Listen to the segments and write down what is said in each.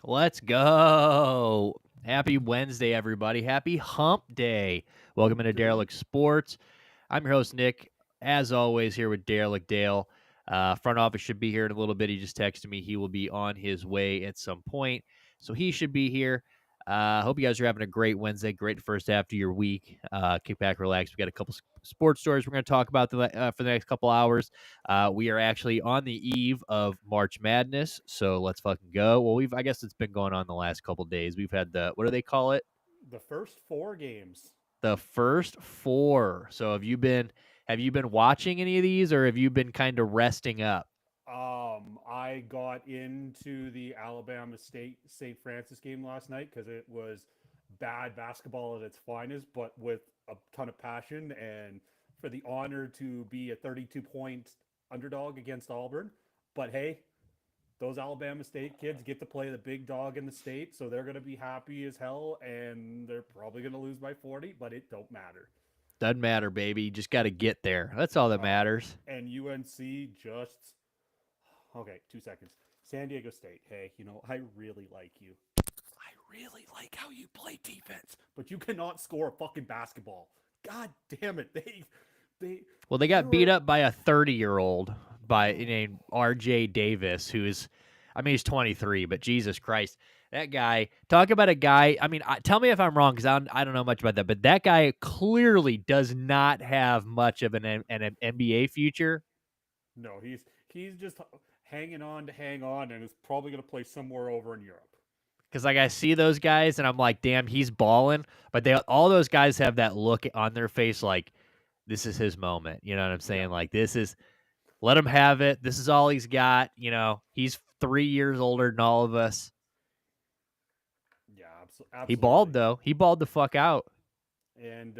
Let's go. Happy Wednesday, everybody. Happy Hump Day. Welcome into Day. Derelict Sports. I'm your host, Nick. As always, here with Derelict Dale. Front office should be here in a little bit. He just texted me he will be on his way at some point. So he should be here. Hope you guys are having a great Wednesday, great first half of your week. Kick back, relax. We got a couple sports stories we're going to talk about for the next couple hours. We are actually on the eve of March Madness, so let's fucking go. Well, I guess it's been going on the last couple days. We've had what do they call it? The first four games. The first four. So have you been watching any of these, or have you been kind of resting up? I got into the Alabama State St. Francis game last night because it was bad basketball at its finest, but with a ton of passion and for the honor to be a 32-point underdog against Auburn. But hey, those Alabama State kids get to play the big dog in the state, so they're going to be happy as hell, and they're probably going to lose by 40, but it don't matter. Doesn't matter, baby. You just got to get there. That's all that Uh, matters. and UNC just okay. 2 seconds. San Diego State. Hey, I really like you. I really like how you play defense, but you cannot score a fucking basketball. God damn it! They Well, they they got beat were up by a 30-year-old named R.J. Davis, he's 23, but Jesus Christ, that guy. Talk about a guy. Tell me if I'm wrong because I don't know much about that, but that guy clearly does not have much of an NBA future. no. He's just hanging on to hang on, and is probably going to play somewhere over in Europe. Because I see those guys and I'm like, damn, he's balling. But all those guys have that look on their face like this is his moment. You know what I'm Yeah, saying? Like let him have it. This is all he's got. He's 3 years older than all of us. yeah, He balled absolutely. though. He balled the fuck out. And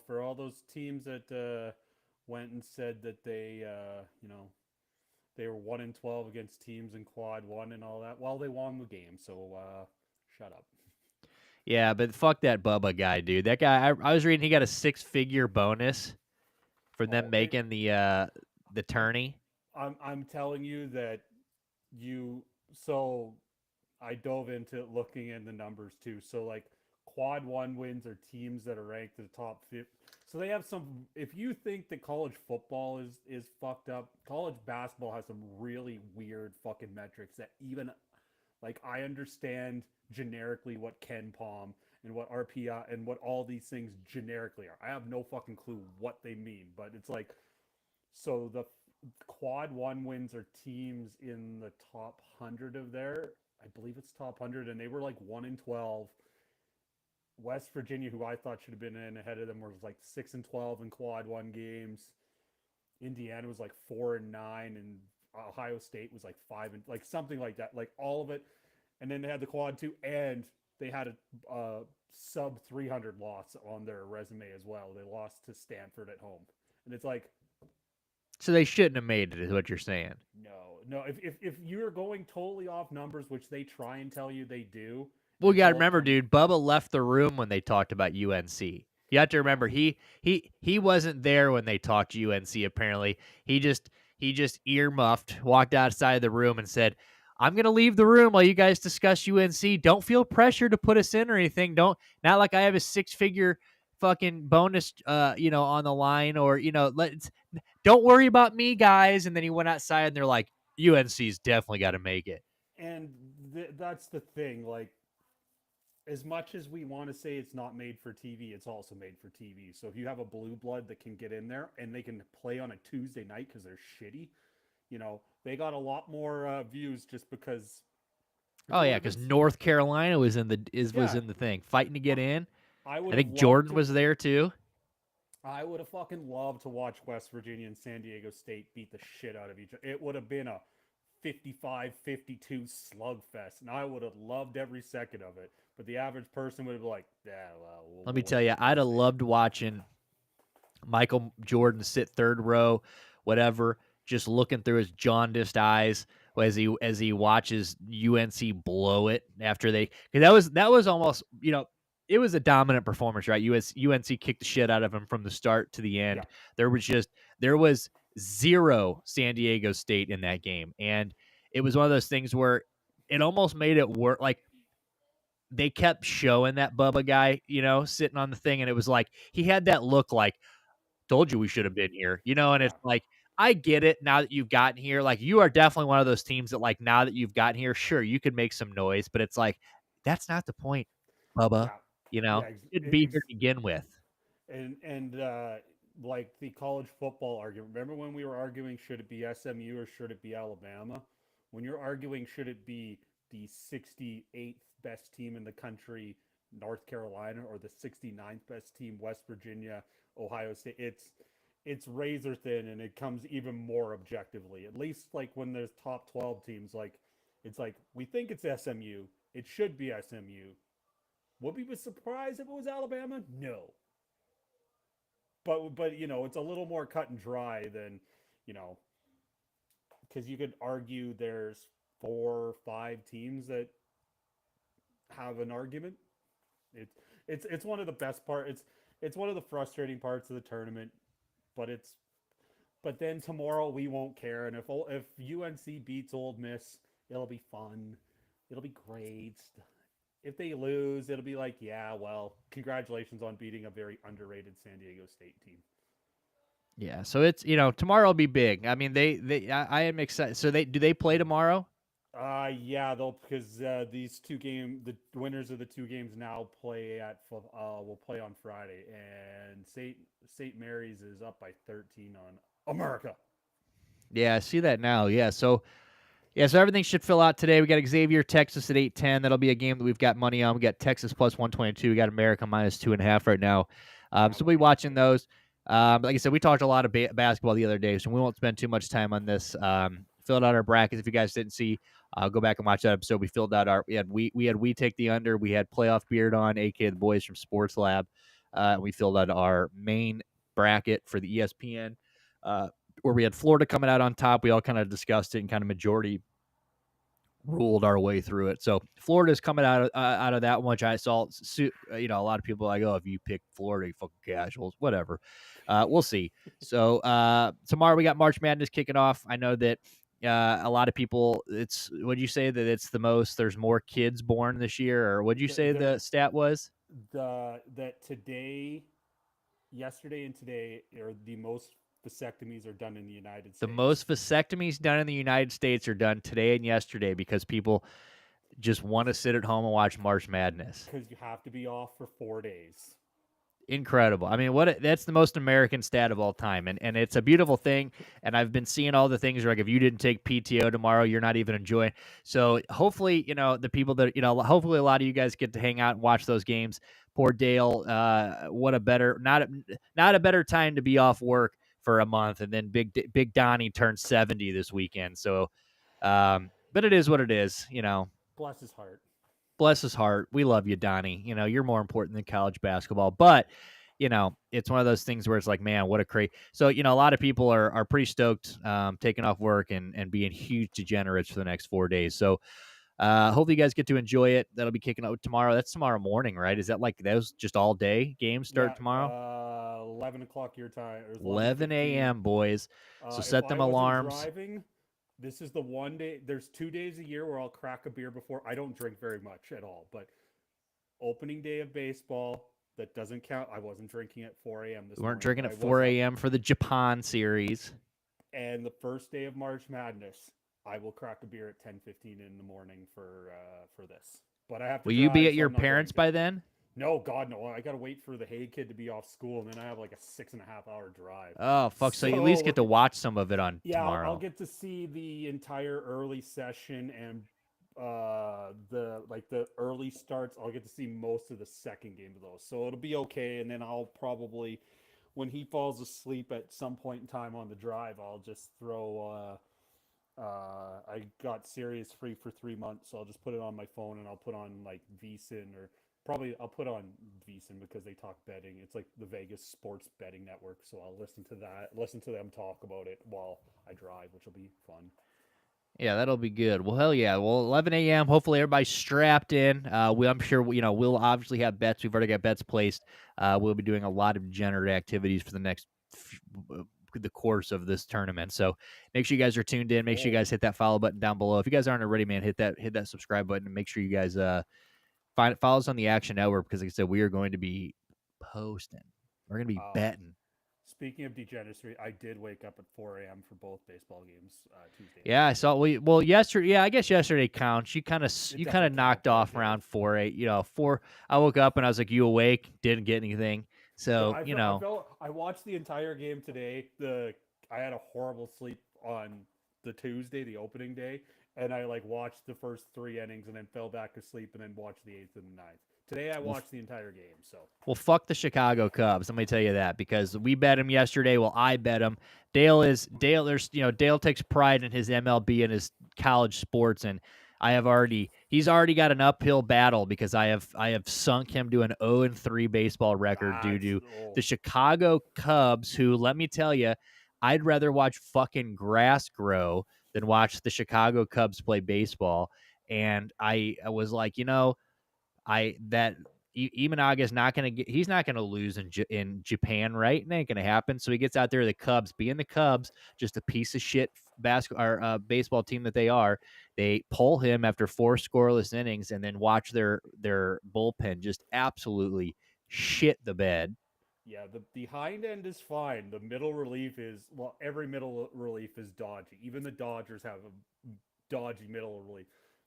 for all those teams that went and said that they were 1-12 against teams in quad one and all that. Well, they won the game, so shut up. Yeah, but fuck that Bubba guy, dude. That guy. I was reading he got a 6-figure bonus for them Oh, making the tourney. I'm telling you that you. So I dove into looking in the numbers too. So like quad one wins are teams that are ranked in the top 50. So they have some. If you think that college football is fucked up, college basketball has some really weird fucking metrics that even like I understand generically what Ken Palm and what RPI and what all these things generically are. I have no fucking clue what they mean, but it's like so the quad one wins are teams in the top 100 of there. I believe it's top 100, and they were like 1-12. West Virginia, who I thought should have been in ahead of them, was like 6-12 in quad one games. Indiana was like 4-9, and Ohio State was like 5 and like something like that. Like all of it, and then they had the quad two, and they had a sub 300 loss on their resume as well. They lost to Stanford at home, and it's like So they shouldn't have made it, is what you're saying. no. If you're going totally off numbers, which they try and tell you they do, Well, you it's got to all remember, dude. Bubba left the room when they talked about UNC. You have to remember he wasn't there when they talked UNC. Apparently, he just earmuffed, walked outside the room, and said, "I'm gonna leave the room while you guys discuss UNC. Don't feel pressure to put us in or anything. Don't not like I have a 6-figure fucking bonus, on the line or let's don't worry about me, guys." And then he went outside, and they're like, "UNC's definitely got to make it." and that's the thing. Like as much as we want to say it's not made for TV, it's also made for TV. So if you have a blue blood that can get in there and they can play on a Tuesday night because they're shitty, they got a lot more views just because if Oh it yeah, would have been, because North Carolina was was yeah, in the thing, fighting to get in. I would I have think loved Jordan to. was there too. I would have fucking loved to watch West Virginia and San Diego State beat the shit out of each other. It would have been a 55-52 slugfest, and I would have loved every second of it. But the average person would have been like, "Yeah, well, Let me we'll tell wait you, for I'd have Wednesday." loved watching Michael Jordan sit third row, whatever, just looking through his jaundiced eyes as he watches UNC blow it after because that was almost it was a dominant performance, right? UNC kicked the shit out of him from the start to the Yeah, end. There was zero San Diego State in that game, and it was one of those things where it almost made it work. Like they kept showing that Bubba guy, sitting on the thing, and it was like he had that look like, told you we should have been here, and Yeah, it's like, I get it now that you've gotten here. Like, you are definitely one of those teams that, like, now that you've gotten here, sure, you could make some noise, but it's like, that's not the point, Bubba. yeah, You yeah. know, you didn't be here to begin with. And like the college football argument. Remember when we were arguing should it be SMU or should it be Alabama? When you're arguing should it be the 68th best team in the country, North Carolina, or the 69th best team, West Virginia, Ohio State, it's razor thin and it comes even more objectively. At least like when there's top 12 teams, like it's like we think it's SMU. It should be SMU. Would we be surprised if it was Alabama? No. But it's a little more cut and dry than you know because you could argue there's 4 or 5 teams that have an argument. It's one of the best part. It's one of the frustrating parts of the tournament, but then tomorrow we won't care, and if UNC beats Old Miss, it'll be fun. It'll be great. If they lose, it'll be like, yeah, well, congratulations on beating a very underrated San Diego State team. Yeah, so it's tomorrow will be big. I mean, I am excited. So do they play tomorrow? Yeah, they'll because these the winners of the 2 games now will play on Friday, and Saint Mary's is up by 13 on America. Yeah, I see that now. Yeah, so everything should fill out today. We got Xavier, Texas at 8:10. That'll be a game that we've got money on. We got Texas plus 122. We got America minus 2.5 right now. Yeah, So we'll be watching those. Like I said, we talked a lot of basketball the other day, so we won't spend too much time on this. Filled out our brackets. If you guys didn't see, go back and watch that episode. We filled out we take the under. We had playoff beard on, aka the boys from Sports Lab. We filled out our main bracket for the ESPN. Where we had Florida coming out on top. We all kind of discussed it and kind of majority ruled our way through it. So Florida's coming out of that one, which I saw. A lot of people are like, oh, if you pick Florida, you fucking casuals, whatever. We'll see. So tomorrow we got March Madness kicking off. I know that a lot of people. Would you say that it's the most? There's more kids born this year, or would you say there the stat was that yesterday and today are the most vasectomies are done in the United the States most vasectomies done in the United States are done today and yesterday because people just want to sit at home and watch March Madness. because you have to be off for 4 days. Incredible. I mean, that's the most American stat of all time. And it's a beautiful thing. And I've been seeing all the things like if you didn't take PTO tomorrow, you're not even enjoying. So hopefully, the people that, hopefully a lot of you guys get to hang out and watch those games. Poor Dale. What a better, not a better time to be off work for a month. And then Big Donnie turned 70 this weekend. So, but it is what it is. Bless his heart. Bless his heart. We love you, Donnie. You're more important than college basketball. But, it's one of those things where it's like, man, what a crazy. So, a lot of people are pretty stoked taking off work and being huge degenerates for the next 4 days. So, hopefully you guys get to enjoy it. That'll be kicking out tomorrow. That's tomorrow morning, right? Is that like those just all day games start Yeah, tomorrow? 11 o'clock your time. Or 11 a.m., boys. So If set I them wasn't alarms. driving, this is the one day. There's 2 days a year where I'll crack a beer before. I don't drink very much at all, but opening day of baseball, that doesn't count. I wasn't drinking at 4 a.m. this We weren't morning. drinking at 4 a.m. for the Japan series. And the first day of March Madness, I will crack a beer at 10:15 in the morning for this. But I have to. Will you drive, be at so your I'm not going parents to. by then? No, God, no. I got to wait for the Hay kid to be off school, and then I have like a 6.5 hour drive. Oh, fuck. So you at least get to watch some of it on tomorrow. I'll get to see the entire early session and the early starts. I'll get to see most of the second game of those, so it'll be okay. And then I'll probably, when he falls asleep at some point in time on the drive, I'll just throw. I got Sirius free for 3 months, so I'll just put it on my phone and I'll put on like VSiN, or probably I'll put on VSiN because they talk betting. It's like the Vegas sports betting network, so I'll listen to them talk about it while I drive, which will be fun. Yeah, that'll be good. Well, hell yeah. Well, 11 a.m. Hopefully everybody's strapped in. I'm sure, we'll obviously have bets. We've already got bets placed. We'll be doing a lot of degenerate activities for the next the course of this tournament. So make sure you guys are tuned in. Make sure you Cool. guys hit that follow button down below. If you guys aren't already, man, hit that subscribe button and make sure you guys follow us on the Action Network because, like I said, we are going to be posting. We're going to be Um, betting. Speaking of degeneracy, I did wake up at 4 a.m. for both baseball games Tuesday and Yeah, I Wednesday. saw. Well, yesterday. Yeah, I guess yesterday counts. It You kind definitely of knocked counted. off Yeah. around 4 8. You know, 4. I woke up and I was like, "You awake?" Didn't get anything. No, So you know, I watched the entire game today. I had a horrible sleep on the Tuesday, the opening day, and I like watched the first 3 innings and then fell back asleep and then watched the eighth and the ninth. Today I well, watched the entire game. So well, fuck the Chicago Cubs. Let me tell you that because we bet him yesterday. Well, I bet him. Dale. There's Dale takes pride in his MLB and his college sports, and he's already got an uphill battle because I have sunk him to an 0-3 baseball record due that's to oh the Chicago Cubs. Who, let me tell you, I'd rather watch fucking grass grow than watch the Chicago Cubs play baseball. And I was like, I that Imanaga's not going to get. He's not going to lose in Japan, right? It ain't going to happen. So he gets out there. The Cubs, being the Cubs, just a piece of shit basketball or baseball team that they are. They pull him after 4 scoreless innings, and then watch their bullpen just absolutely shit the bed. yeah, the behind end is fine. The middle relief is well, every middle relief is dodgy. Even the Dodgers have a dodgy middle relief.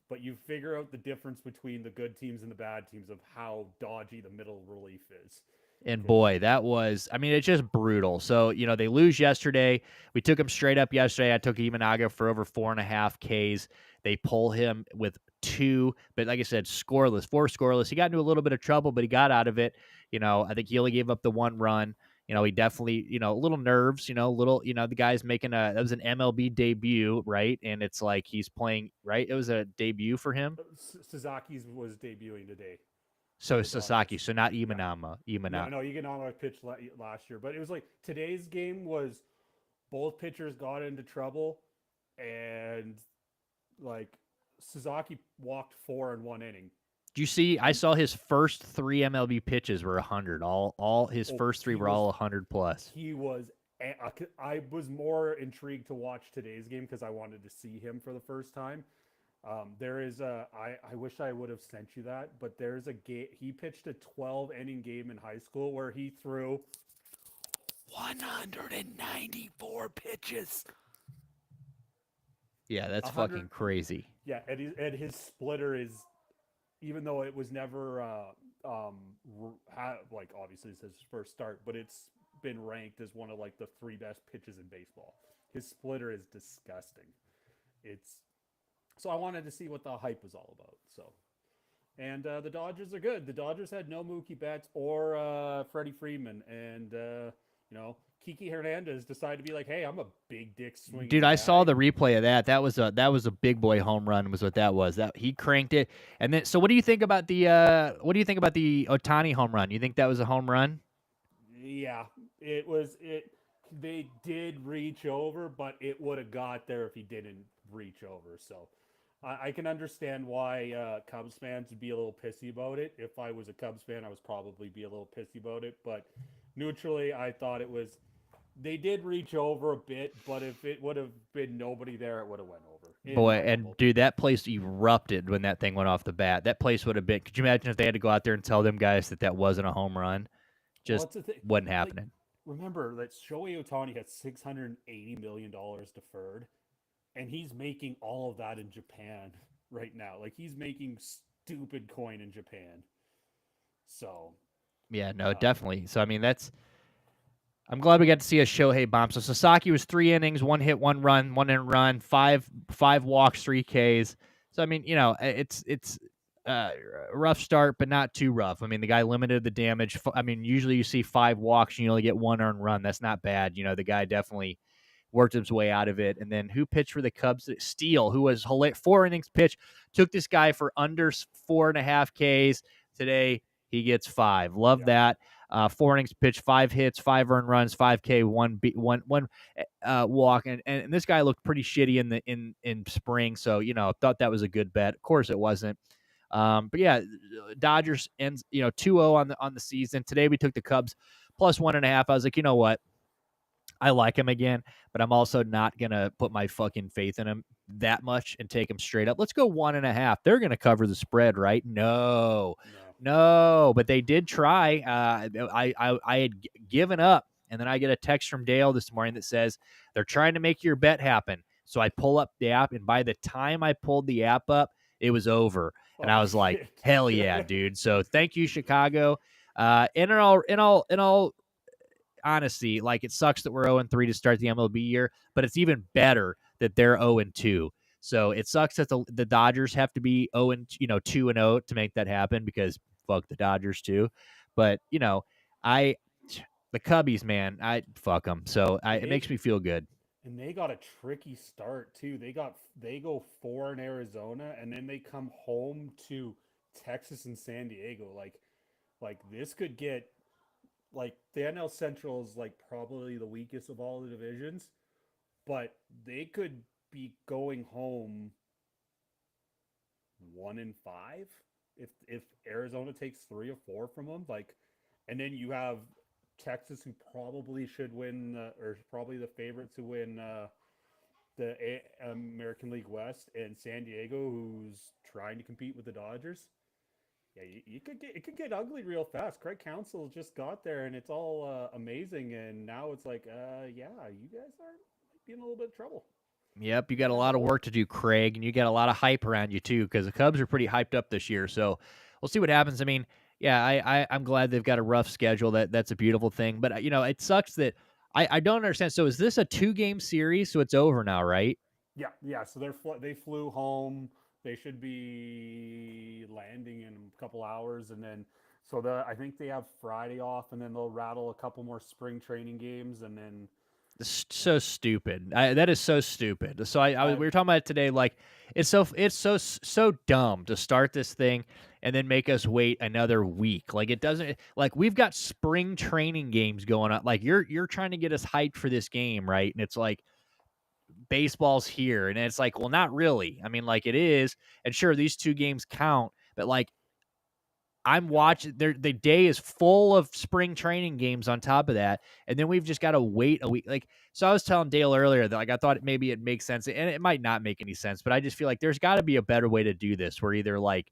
But you figure out the difference between the good teams and the bad teams of how dodgy the middle relief is. And Because boy, that was, I mean, it's just brutal. So, they lose yesterday. We took him straight up yesterday. I took Imanaga for over 4.5 Ks. They pull him with 2, but like I said, scoreless, 4 scoreless. He got into a little bit of trouble, but he got out of it. I think he only gave up the 1 run. He definitely, a little nerves, the guy's that was an MLB debut, right? And it's like he's playing, right? It was a debut for him. Sasaki's was debuting today for So the Sasaki, Dodgers. so not Yeah. Imanama. No, Imana. no, Eganama pitched last year, but it was like today's game was both pitchers got into trouble, and like Sasaki walked 4 in 1 inning, Do you see? I and saw his first 3 MLB pitches were 100. All his oh, first three were all 100 plus. he was. I was more intrigued to watch today's game because I wanted to see him for the first time. There is a. I wish I would have sent you that, but there's a game. He pitched a 12 inning game in high school where he threw 194 pitches. Yeah, that's 100. fucking crazy. Yeah, and his splitter is, even though it was never like obviously it's his first start, but it's been ranked as one of like the 3 best pitches in baseball. His splitter is disgusting. It's so I wanted to see what the hype was all about. So, and the Dodgers are good. The Dodgers had no Mookie Betts or Freddie Freeman, and Kiki Hernandez decided to be like, "Hey, I'm a big dick Dude, swinging I saw guy." the replay of that. That was a big boy home run. Was what that was. That he cranked it. And then, so what do you think about the Otani home run? You think that was a home run? Yeah, it was. They did reach over, but it would have got there if he didn't reach over. So I can understand why Cubs fans would be a little pissy about it. If I was a Cubs fan, I was probably be a little pissy about it. But neutrally, I thought it was. They did reach over a bit, but if it would have been nobody there, it would have went over. In Boy, my and humble dude, opinion. that place erupted when that thing went off the bat. That place would have been. Could you imagine if they had to go out there and tell them guys that that wasn't a home run? Well, Just it's a thing. wasn't Like, happening. remember that Shohei Otani had $680 million deferred, and he's making all of that in Japan right now. Like he's making stupid coin in Japan. So, Yeah, no, um, definitely. So I mean, I'm glad we got to see a Shohei bomb. So Sasaki was 3 innings, 1 hit, 1 run, 1 run, five walks, 3 Ks. So I mean, it's a rough start, but not too rough. I mean, the guy limited the damage. I mean, usually you see 5 walks and you only get 1 earned run. That's not bad. The guy definitely worked his way out of it. And then who pitched for the Cubs? Steele, who was 4 innings pitch, took this guy for under 4.5 Ks. Today he gets 5. Love yeah, that. 4 innings pitched, 5 hits, 5 earned runs, 5K, one walk, and this guy looked pretty shitty in spring. So thought that was a good bet. Of course, it wasn't. But yeah, Dodgers ends 2-0 on the season. Today we took the Cubs plus 1.5. I was like, you know what? I like him again, but I'm also not gonna put my fucking faith in him that much and take him straight up. Let's go 1.5. They're gonna cover the spread, right? No, No. no, but they did try. I had given up, and then I get a text from Dale this morning that says they're trying to make your bet happen. So I pull up the app, and by the time I pulled the app up, it was over, and I Oh was like, shit. "Hell yeah, dude!" So thank you, Chicago. In all honesty, like it sucks that we're 0-3 to start the MLB year, but it's even better that they're 0-2. So it sucks that the Dodgers have to be 2-0 to make that happen because fuck the Dodgers too. But I the Cubbies, man, I fuck them. So it they makes me feel good. and they got a tricky start too. They go 4 in Arizona and then they come home to Texas and San Diego. Like this could get like the NL Central is like probably the weakest of all the divisions, but they could be going home 1-5 if Arizona takes 3 or 4 from them. Like, and then you have Texas who probably should win or probably the favorite to win the American League West, and San Diego who's trying to compete with the Dodgers. Yeah, you could get it could get ugly real fast. Craig Counsell just got there, and it's all amazing, and now it's like, yeah, you guys are might be in a little bit of trouble. Yep, you got a Careful. lot of work to do, Craig, and you got a lot of hype around you too, because the Cubs are pretty hyped up this year. So we'll see what happens. I mean, yeah, I'm glad they've got a rough schedule. That's a beautiful thing. But it sucks that I don't understand. So is this a 2-game series? So it's over now, right? Yeah, yeah. So they flew home. They should be landing in a couple hours, and then I think they have Friday off, and then they'll rattle a couple more spring training games, and then It's so stupid. That is so stupid. So I we were talking about it today. Like it's so dumb to start this thing and then make us wait another week. Like it doesn't. Like we've got spring training games going on. Like you're trying to get us hyped for this game, right? And it's like baseball's here, and it's like, well, not really. I mean, like it is, and sure, these 2 games count, but like I'm no. watching the day is full of spring training games on top of that. And then we've just got to wait a week. Like, so I was telling Dale earlier that like I thought maybe it makes sense and it might not make any sense, but I just feel like there's got to be a better way to do this where either like,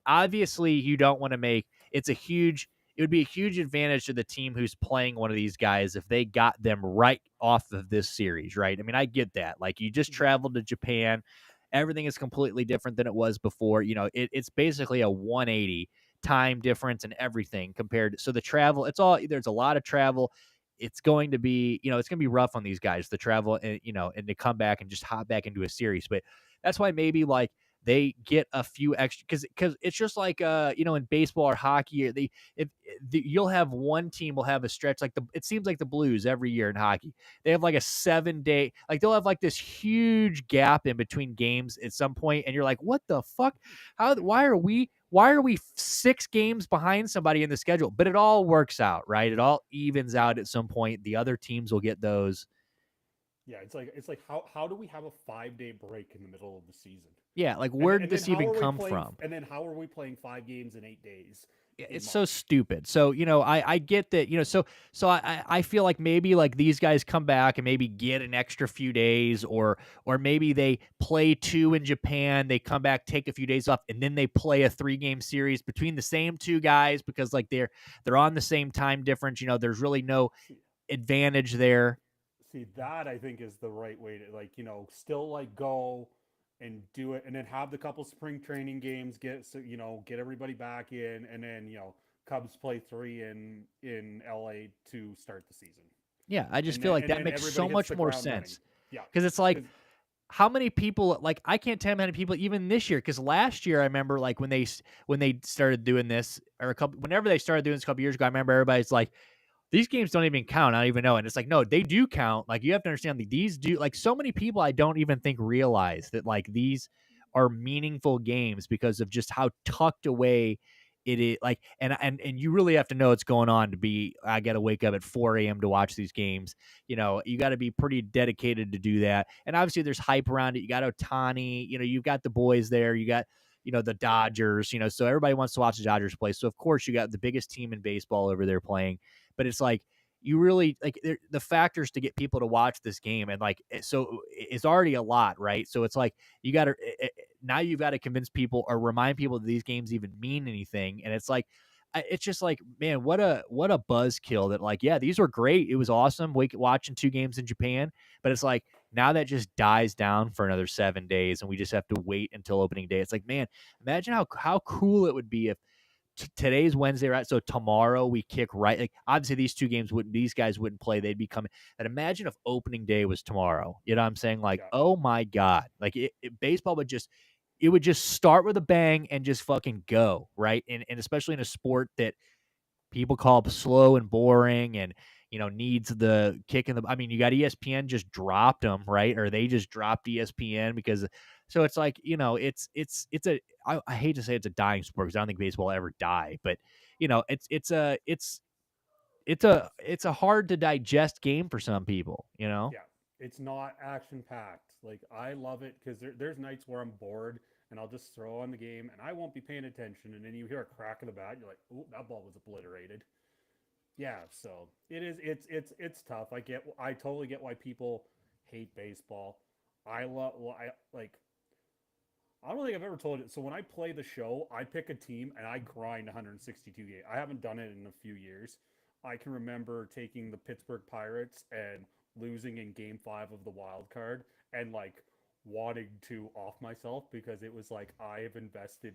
obviously you don't want to make it would be a huge advantage to the team who's playing one of these guys if they got them right off of this series, right? I mean, I get that. Like you just Yeah. traveled to Japan. Everything is completely different than it was before. It's basically a 180 time difference and everything compared. So the travel, there's a lot of travel. It's going to be, it's going to be rough on these guys, the travel and, and to come back and just hop back into a series. But that's why maybe like they get a few extra because it's just like in baseball or hockey you'll have one team will have a stretch like it seems like the Blues every year in hockey. They have like a 7-day, like they'll have like this huge gap in between games at some point, and you're like, what the fuck? Why are we 6 games behind somebody in the schedule? But it all works out, right? It all evens out at some point. The other teams will get those. Yeah, it's like how do we have a 5 day break in the middle of the season? Yeah, like where did And then this how even are we come playing? from? And then how are we playing 5 games in 8 days in It's so March? stupid. So, I get that, so I feel like maybe like these guys come back and maybe get an extra few days or maybe they play 2 in Japan, they come back, take a few days off, and then they play a 3-game series between the same 2 guys because like they're on the same time difference. There's really no See, advantage there. see that I think is the right way to still like go and do it, and then have the couple spring training games, get everybody back in, and then Cubs play 3 in LA to start the season, Yeah, I just and feel then like that makes everybody so hits much the more ground running. sense. Yeah, Because it's like, because how many people, like I can't tell how many people even this year, because last year I remember like when they started doing this, or whenever they started doing this a couple years ago, I remember everybody's like, these games don't even count. I don't even know. And it's like, no, they do count. Like you have to understand that these do, like so many people I don't even think realize that like these are meaningful games because of just how tucked away it is. Like, and you really have to know what's going on to be, I got to wake up at 4 a.m. to watch these games. You got to be pretty dedicated to do that. And obviously there's hype around it. You got Otani, you've got the boys there. You got, the Dodgers, so everybody wants to watch the Dodgers play. So of course you got the biggest team in baseball over there playing, but it's like, you really like the factors to get people to watch this game, and like so it's already a lot, right? So it's like you got to now you've got to convince people or remind people that these games even mean anything, and it's like it's just like, man, what a buzzkill that, like, yeah, these were great. It was awesome watching 2 games in Japan, but it's like now that just dies down for another 7 days, and we just have to wait until opening day. It's like, man, imagine how cool it would be if today's Wednesday, right? So tomorrow we kick right. Like, obviously these guys wouldn't play. They'd be coming. And imagine if opening day was tomorrow. You know what I'm saying? Like, Yeah. oh my God. Like baseball it would just start with a bang and just fucking go, right? And especially in a sport that people call slow and boring and, needs the kick in the, I mean, you got ESPN just dropped them, right? Or they just dropped ESPN because, so it's like, I hate to say it's a dying sport because I don't think baseball will ever die, but it's a hard to digest game for some people. Yeah, it's not action packed. Like, I love it because there's nights where I'm bored and I'll just throw on the game and I won't be paying attention. And then you hear a crack of the bat, you're like, "Oh, that ball was obliterated." Yeah, so it is. It's tough. I totally get why people hate baseball. I love. Well, I like. I don't think I've ever told it. So when I play the show, I pick a team and I grind 162 games. I haven't done it in a few years. I can remember taking the Pittsburgh Pirates and losing in game 5 of the wild card and like wanting to off myself because it was like I have invested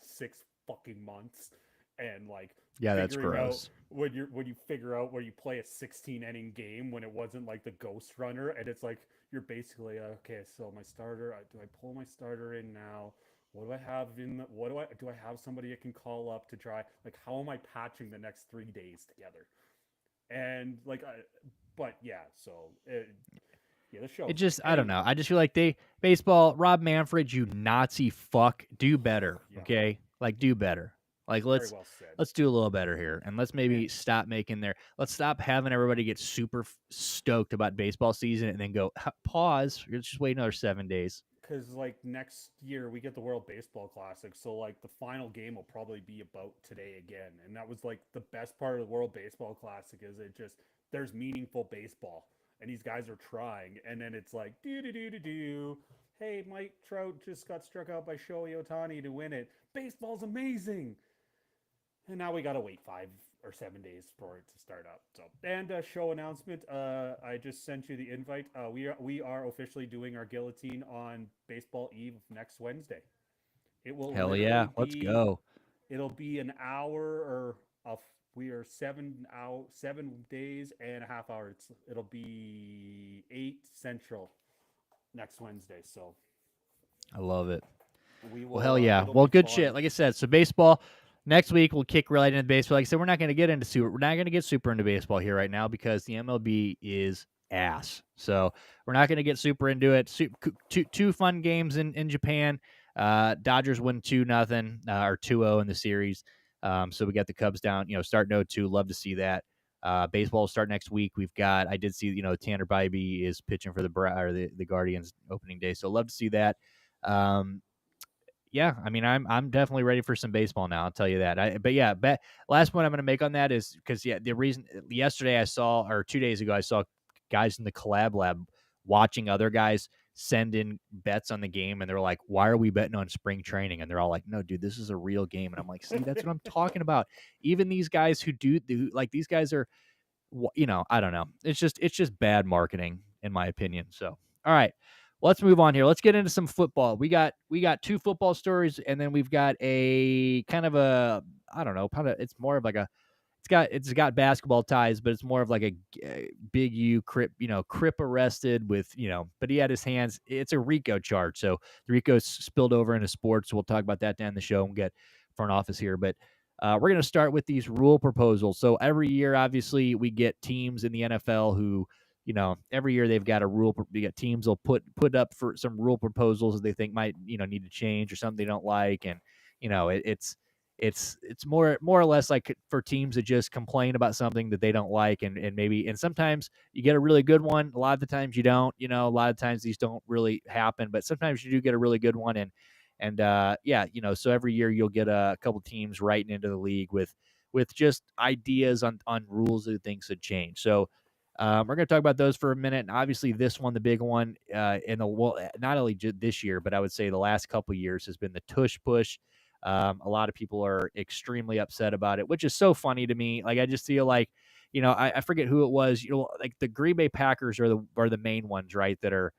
6 fucking months and like Yeah, that's figuring out gross. when you figure out where you play a 16 inning game when it wasn't like the ghost runner and it's like you're basically okay, so my starter, do I pull my starter in now? What do I have in the, what do I have somebody I can call up to try, like, how am I patching the next 3 days together? And like but yeah, so yeah, the It show's great just, I don't anyway. know. I just feel like baseball, Rob Manfred, you Nazi fuck, do better. Yeah, Okay. Like, do better. Like, very let's, well said. let's do a little better here. And let's And maybe let's stop having everybody get super stoked about baseball season and then go, pause. You're just wait another 7 days. because like next year we get the World Baseball Classic, so like the final game will probably be about today again, and that was like the best part of the World Baseball Classic is it just there's meaningful baseball, and these guys are trying, and then it's like do do do do do. Hey, Mike Trout just got struck out by Shohei Ohtani to win it. Baseball's amazing, and now we gotta wait 5 or 7 days for it to start up. So, and a show announcement. I just sent you the invite. We are officially doing our guillotine on Baseball Eve next Wednesday. It will Hell literally yeah. Let's be. go. It'll be an hour or a. We are 7 days and a half hours. It'll be 8 Central next Wednesday. So I love it. we Well, will. hell yeah. It'll Well, be good shit. fun. Like I said, so baseball next week we'll kick right into baseball. Like I said, we're not going to get into super. We're not going to get super into baseball here right now because the MLB is ass. So we're not going to get super into it. Two fun games in Japan. Dodgers win 2-0 or 2-0 in the series. So we got the Cubs down. Starting 0-2. Love to see that. Baseball will start next week. I did see, Tanner Bybee is pitching for the Guardians opening day. So love to see that. Yeah, I mean, I'm definitely ready for some baseball now. I'll tell you that. But yeah, last point I'm going to make on that is because the reason yesterday I saw, or 2 days ago I saw guys in the collab lab watching other guys send in bets on the game, and they're like, "Why are we betting on spring training?" And they're all like, "No, dude, this is a real game." And I'm like, "See, that's what I'm talking about." Even these guys like these guys are, I don't know. It's just bad marketing in my opinion. So, all right, let's move on here. Let's get into some football. We got 2 football stories, and then we've got a kind of a, I don't know, kind of, it's more of like a, it's got basketball ties, but it's more of like a big U Crip arrested with, but he had his hands. It's a RICO charge, so the RICO spilled over into sports. So we'll talk about that down the show and get front office here, but. We're going to start with these rule proposals. So every year, obviously, we get teams in the NFL who, every year they've got a rule. We got teams will put up for some rule proposals that they think might, need to change or something they don't like, and it's more or less like for teams to just complain about something that they don't like, and sometimes you get a really good one. A lot of the times you don't. A lot of times these don't really happen, but sometimes you do get a really good one, and yeah, so every year you'll get a couple teams writing into the league with with just ideas on rules that things had changed. So we're going to talk about those for a minute. And obviously, this one, the big one, in the well, not only this year, but I would say the last couple of years has been the Tush Push. A lot of people are extremely upset about it, which is so funny to me. Like I just feel like, I forget who it was. Like the Green Bay Packers are the main ones, right? That are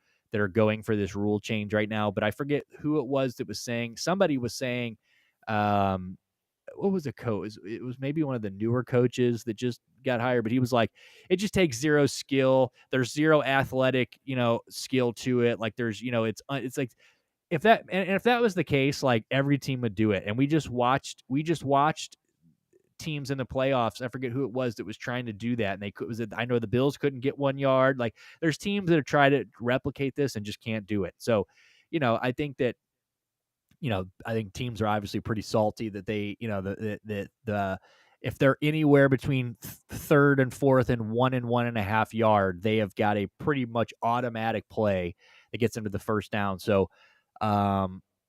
going for this rule change right now. But I forget who it was that was saying. Somebody was saying, um, what was a coach? It was maybe one of the newer coaches that just got hired, but he was like, it just takes zero skill. There's zero athletic, skill to it. Like it's like if that was the case, like every team would do it. And we just watched teams in the playoffs. I forget who it was that was trying to do that. And I know the Bills couldn't get 1 yard. Like there's teams that have tried to replicate this and just can't do it. So, I think that I think teams are obviously pretty salty that they, the if they're anywhere between third and fourth and 1 and 1.5 yard, they have got a pretty much automatic play that gets them to the first down. So,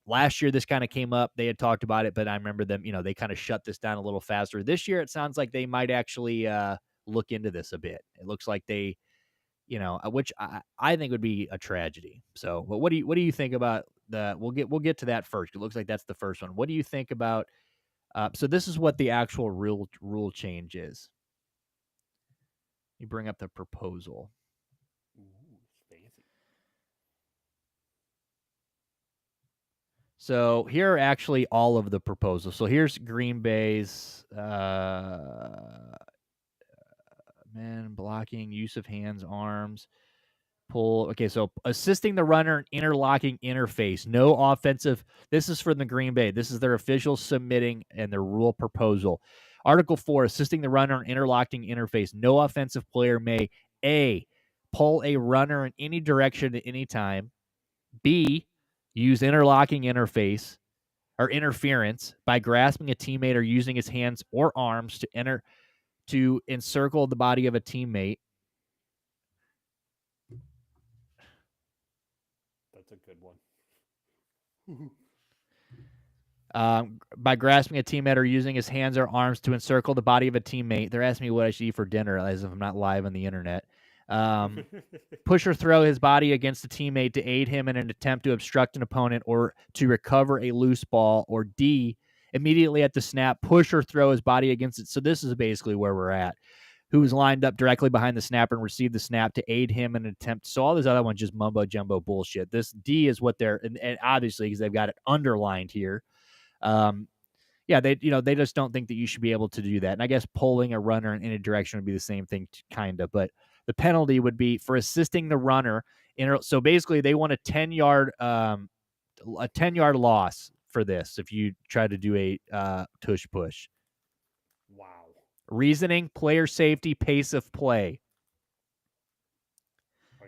last year this kind of came up. They had talked about it, but I remember them, they kind of shut this down a little faster. This year, it sounds like they might actually look into this a bit. It looks like they which I think would be a tragedy. So, but what do you think about the? We'll get to that first. It looks like that's the first one. What do you think about? So this is what the actual rule change is. You bring up the proposal. Ooh, it's fancy. So here are actually all of the proposals. So here's Green Bay's man blocking, use of hands, arms. Pull. Okay, so assisting the runner, interlocking interface. No offensive. This is from the Green Bay. This is their official submitting and their rule proposal. Article 4, assisting the runner, interlocking interface. No offensive player may A, pull a runner in any direction at any time. B, use interlocking interface or interference by grasping a teammate or using his hands or arms to encircle the body of a teammate. That's a good one. By grasping a teammate or using his hands or arms to encircle the body of a teammate. They're asking me what I should eat for dinner, as if I'm not live on the internet. Push or throw his body against a teammate to aid him in an attempt to obstruct an opponent or to recover a loose ball. Or D, immediately at the snap, push or throw his body against it. So this is basically where we're at. Who is lined up directly behind the snapper and received the snap to aid him in an attempt. So all these other ones just mumbo jumbo bullshit. This D is what they're, and obviously because they've got it underlined here. Yeah, they just don't think that you should be able to do that. And I guess pulling a runner in any direction would be the same thing, kind of. But the penalty would be for assisting the runner. So basically, they want a 10-yard loss for this if you try to do a tush push. Wow. Reasoning, player safety, pace of play.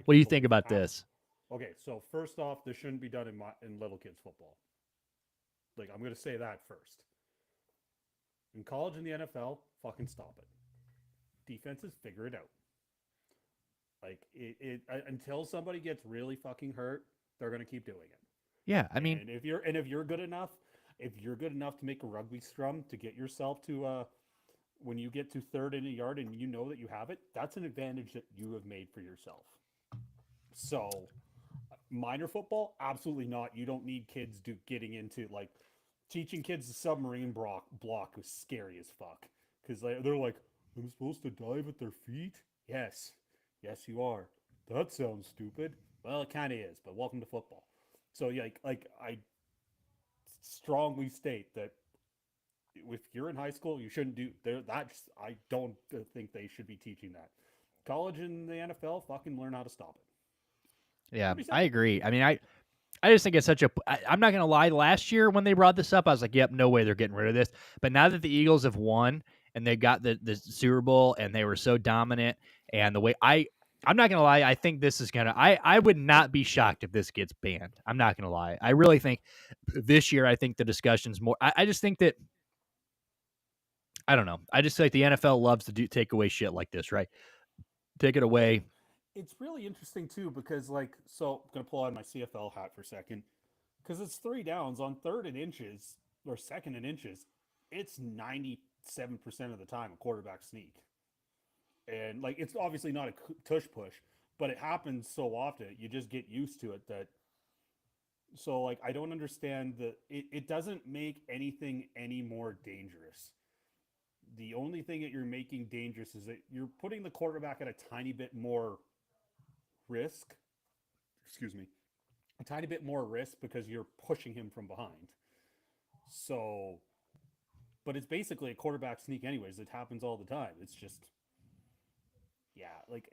What do you think about this? Okay, so first off, this shouldn't be done in little kids football. Like I'm gonna say that first. In college and the NFL, fucking stop it. Defenses figure it out. Like until somebody gets really fucking hurt, they're gonna keep doing it. Yeah, I mean, And if you're good enough, if you're good enough to make a rugby scrum to get yourself to when you get to third in a yard and you know that you have it, that's an advantage that you have made for yourself. So minor football, absolutely not. You don't need kids getting into like teaching kids the submarine block was scary as fuck because they're like, I'm supposed to dive at their feet. Yes, yes, you are. That sounds stupid. Well, it kind of is, but welcome to football. So yeah, like I strongly state that if you're in high school, you shouldn't do there. That's I don't think they should be teaching that. College and the NFL, fucking learn how to stop it. yeah, Pretty I simple. agree. I mean, I just think it's such a. I'm not going to lie. Last year when they brought this up, I was like, "Yep, no way they're getting rid of this." But now that the Eagles have won and they got the Super Bowl and they were so dominant, and the way I'm not going to lie, I think this is gonna. I would not be shocked if this gets banned. I'm not going to lie. I really think this year. I think the discussion's more. I just think that. I don't know. I just feel like the NFL loves to take away shit like this, right? Take it Well, away. it's really interesting too because so I'm gonna pull out my CFL hat for a second because it's three downs on third and inches or second and inches. It's 90. 7% of the time a quarterback sneak. And like it's obviously not a tush push, but it happens so often you just get used to it that so like I don't understand that it doesn't make anything any more dangerous. The only thing that you're making dangerous is that you're putting the quarterback at a tiny bit more risk. Excuse me, a tiny bit more risk because you're pushing him from behind. So, but it's basically a quarterback sneak, anyways. It happens all the time. It's just, yeah, like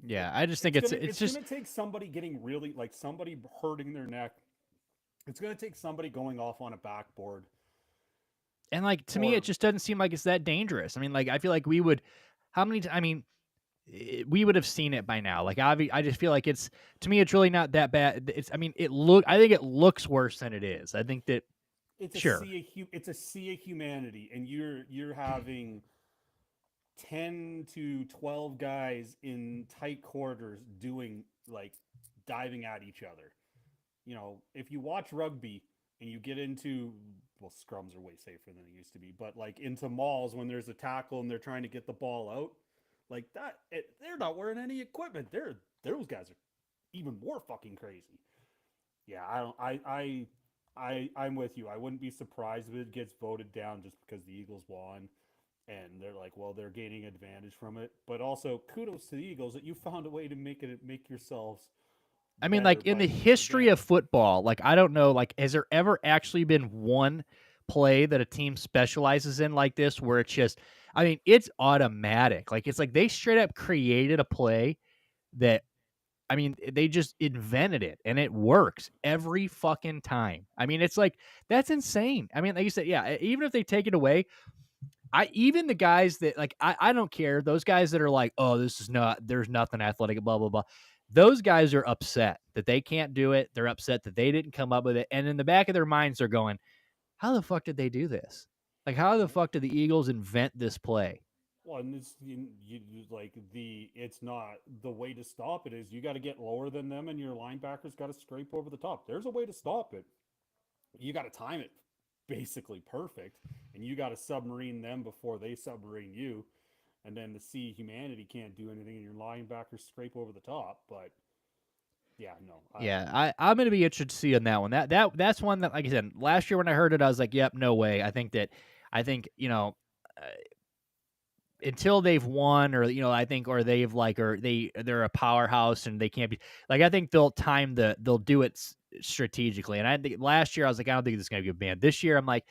Yeah, I just think it's gonna it's it's just gonna take somebody getting really like somebody hurting their neck. It's gonna take somebody going off on a backboard and like to me, it or just doesn't seem like it's that dangerous. I mean, like I feel like we would, how many? I mean, we would have seen it by now. Like I just feel like it's to me, it's really not that bad. It's I mean, I think it looks worse than it is. I think that sure. it's a sea of humanity, and you're having 10 to 12 guys in tight quarters doing like diving at each other. You know, if you watch rugby and you get into well, scrums are way safer than they used to be, but like into malls when there's a tackle and they're trying to get the ball out, like that, they're not wearing any equipment. Those guys are even more fucking crazy. Yeah, I don't. I'm with you. I wouldn't be surprised if it gets voted down just because the Eagles won, and they're like, well, they're gaining advantage from it. But also, kudos to the Eagles that you found a way to make yourselves I mean, better like in the by history of advantage. football, like I don't know, like has there ever actually been one play that a team specializes in like this where it's just, I mean, it's automatic. Like it's like they straight up created a play that I mean, they just invented it and it works every fucking time. I mean, it's like that's insane. I mean, like you said, yeah, even if they take it away, I even the guys that like I don't care. Those guys that are like, oh, this is not there's nothing athletic, blah, blah, blah. Those guys are upset that they can't do it. They're upset that they didn't come up with it. And in the back of their minds, they're going, how the fuck did they do this? Like, how the fuck did the Eagles invent this play? Well, and it's like it's not the way to stop it is you got to get lower than them, and your linebackers got to scrape over the top. There's a way to stop it. You got to time it basically perfect, and you got to submarine them before they submarine you. And then the sea humanity can't do anything, and your linebackers scrape over the top. But yeah, no, Yeah, I'm gonna be interested to see on that one. That's one that, like I said, last year when I heard it, I was like, "Yep, no way." I think until they've won, or I think, or they've like, or they're a powerhouse and they can't be like. I think they'll do it strategically. And I think last year I was like, I don't think this is gonna be a band. This year I'm like,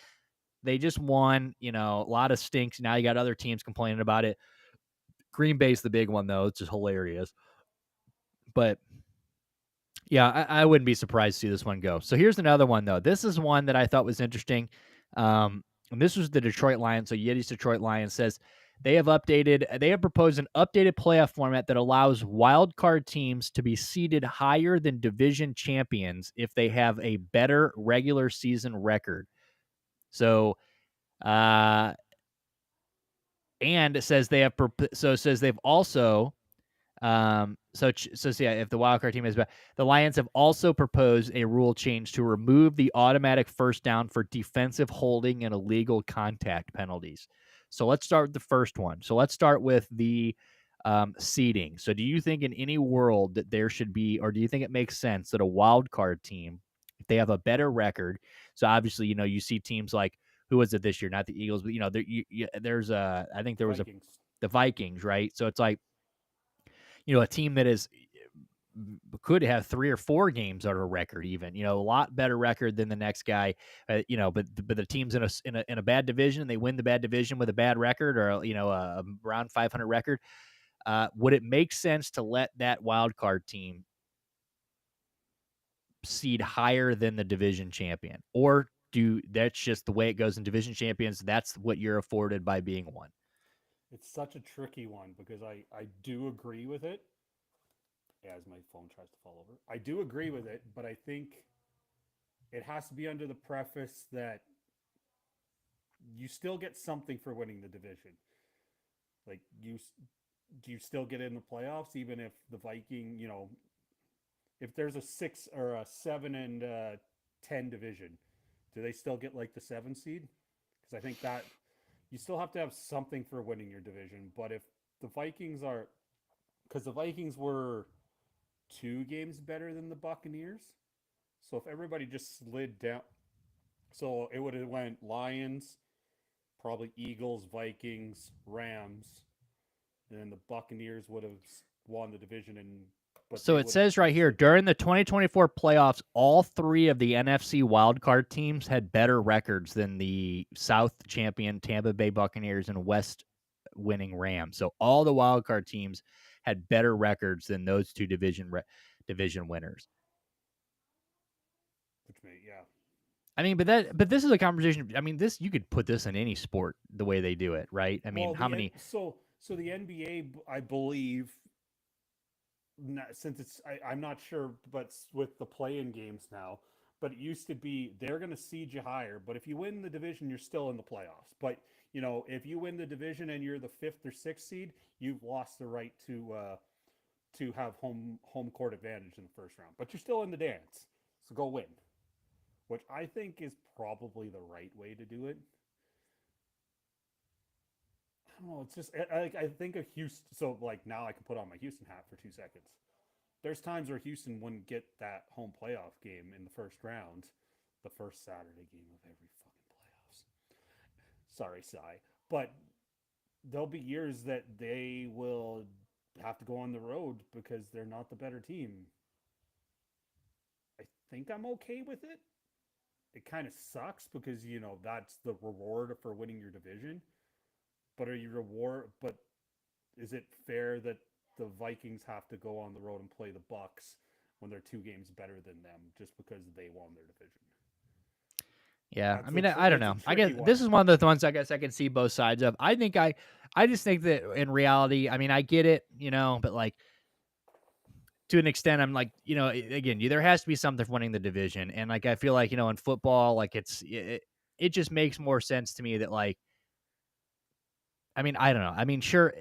they just won. A lot of stinks. Now you got other teams complaining about it. Green Bay's the big one though. It's just hilarious, but yeah, I wouldn't be surprised to see this one go. So here's another one, though. This is one that I thought was interesting. And this was the Detroit Lions. So Yeti's Detroit Lions says they have proposed an updated playoff format that allows wild card teams to be seeded higher than division champions if they have a better regular season record. So, and it says it says they've also yeah, if the wildcard team is bad, the Lions have also proposed a rule change to remove the automatic first down for defensive holding and illegal contact penalties. So let's start with the first one. So let's start with the seeding. So do you think in any world that there should be, or do you think it makes sense that a wild card team, if they have a better record, so obviously you see teams like who was it this year? Not the Eagles, but there's I think there was Vikings. the Vikings, right? So it's like a team that is could have 3 or 4 games on a record, even a lot better record than the next guy, but the team's in a bad division. They win the bad division with a bad record, or a around 500 record. Would it make sense to let that wild card team seed higher than the division champion, or that's just the way it goes in division champions? That's what you're afforded by being one. It's such a tricky one because I do agree with it. As my phone tries to fall over, I do agree with it, but I think it has to be under the preface that you still get something for winning the division. Like do you still get in the playoffs even if the Viking, if there's a 6 or a 7 and 10 division, do they still get like the 7 seed? Because I think you still have to have something for winning your division. But if the Vikings are, because the Vikings were 2 games better than the Buccaneers, so if everybody just slid down, so it would have went Lions, probably Eagles, Vikings, Rams, and then the Buccaneers would have won the division, and but So they it would have says right here slid. during the 2024 playoffs, all three of the NFC wildcard teams had better records than the South champion Tampa Bay Buccaneers and West winning Rams. So all the wildcard teams had better records than those two division winners. Which may, yeah. I mean, but this is a conversation. I mean, this you could put this in any sport the way they do it, right? I mean, Well, how many? so the NBA, I believe, since I'm not sure, but with the play-in games now, but it used to be they're going to seed you higher. But if you win the division, you're still in the playoffs. But if you win the division and you're the fifth or sixth seed, you've lost the right to have home court advantage in the first round. But you're still in the dance, so go win. Which I think is probably the right way to do it. I don't know. It's just I think of Houston. So like now I can put on my Houston hat for 2 seconds. There's times where Houston wouldn't get that home playoff game in the first round, the first Saturday game of every fucking playoffs. Sorry, Cy, but there'll be years that they will have to go on the road because they're not the better team. I think I'm okay with it. It kind of sucks because that's the reward for winning your division. But are you reward? But is it fair that the Vikings have to go on the road and play the Bucks when they're 2 games better than them just because they won their division? Yeah, I That's mean, I don't it's a know. I guess tricky one. this is one of the ones I guess I can see both sides of. I just think that in reality, I mean, I get it, but like to an extent, I'm like, again, there has to be something for winning the division, and like I feel like in football, like it just makes more sense to me that like, I mean, I don't know. I mean, sure.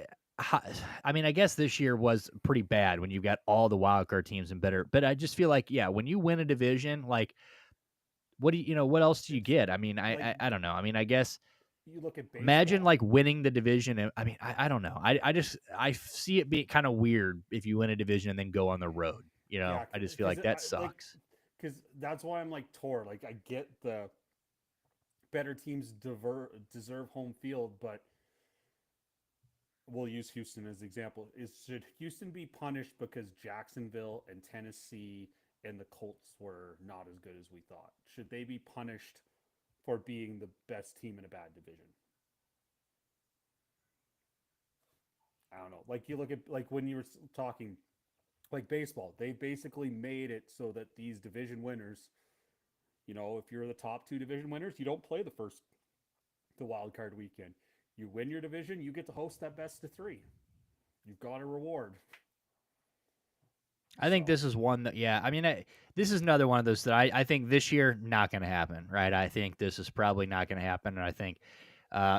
I mean, I guess this year was pretty bad when you got all the wild card teams and better, but I just feel like, yeah, when you win a division, like, what do what else do you It's get? I mean, like I don't know. I mean, I guess you look at imagine baseball. like winning the division. I mean, I don't know. I see it being kind of weird if you win a division and then go on the road. Yeah, I just feel because like that like sucks. because that's why I'm like torn. Like I get the better teams deserve home field, but we'll use Houston as an example. Should Houston be punished because Jacksonville and Tennessee and the Colts were not as good as we thought? Should they be punished for being the best team in a bad division? I don't know. Like you look at like when you were talking like baseball, they basically made it so that these division winners, if you're the top 2 division winners, you don't play the wild card weekend. You win your division, you get to host that best of 3. You've got a reward. I think So this is one that, yeah, I mean, this is another one of those that I think this year not going to happen, right? I think this is probably not going to happen, and I think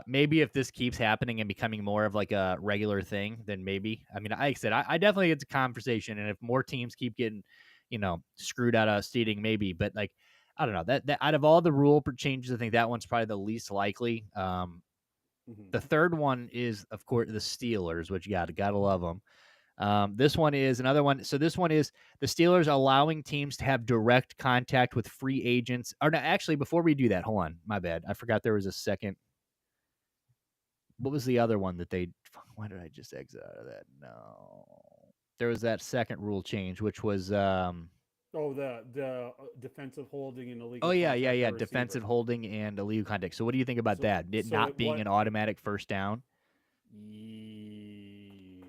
maybe if this keeps happening and becoming more of like a regular thing, then maybe. I mean, like I said, I definitely get the conversation, and if more teams keep getting, screwed out of seating, maybe. But like, I don't know that out of all the rule changes, I think that one's probably the least likely. mhm. The third one is, of course, the Steelers, which you gotta love them. This one is another one. So this one is the Steelers allowing teams to have direct contact with free agents. Or no, actually, before we do that, hold on, my bad. I forgot there was a second. What was the other one that they? Why did I just exit out of that? No, there was that second rule change, which was Oh, the defensive holding and oh illegal yeah, contact yeah, for a receiver. defensive holding and illegal contact. So what do you think about that? It So not it being what? an automatic first down. Ye-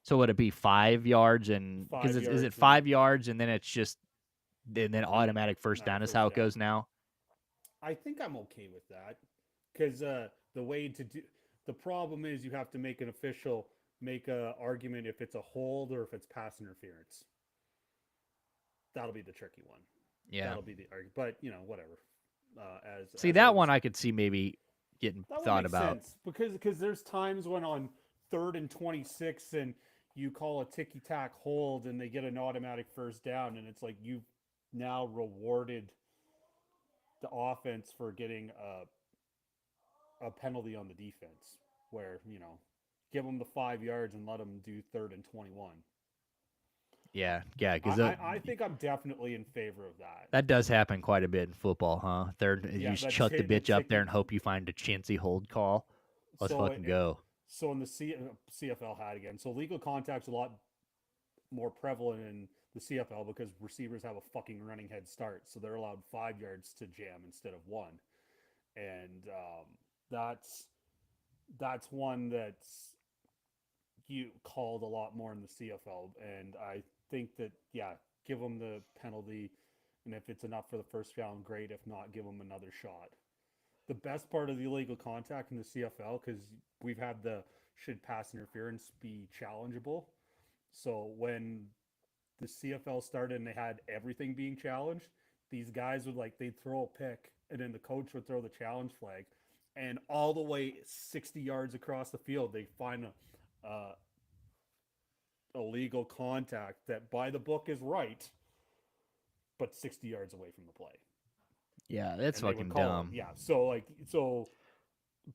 So would it be 5 yards and because five is it yards and 5 yards and then it's just and then and then automatic first not a down is how first it down. goes now? I think I'm okay with that because the way to do the problem is you have to make an official make a argument if it's a hold or if it's pass interference. That'll be the tricky one. Yeah. That'll be the argument. But whatever. See, As I that one was I could see maybe getting that would thought make about. sense because there's times when on 3rd and 26 and you call a ticky tack hold and they get an automatic first down and it's like you've now rewarded the offense for getting a penalty on the defense where, give them the 5 yards and let them do 3rd and 21. Yeah, I, because I, I think I'm definitely in favor of that. that does happen quite a bit in football, huh? You Yeah, just chuck the bitch that's up there taking. and hope you find a chintzy hold call. Let's So fucking go. so in the CFL had again. So legal contact's a lot more prevalent in the CFL because receivers have a fucking running head start, so they're allowed 5 yards to jam instead of one, and that's one that's you called a lot more in the CFL, and I think that give them the penalty, and if it's enough for the first round, great. If not, give them another shot. The best part of the illegal contact in the CFL, because we've had the should pass interference be challengeable. So when the CFL started and they had everything being challenged, these guys would they'd throw a pick and then the coach would throw the challenge flag, and all the way 60 yards across the field they find a illegal contact that by the book is right, but 60 yards away from the play, Yeah, that's and they would fucking call it. dumb. Yeah, so.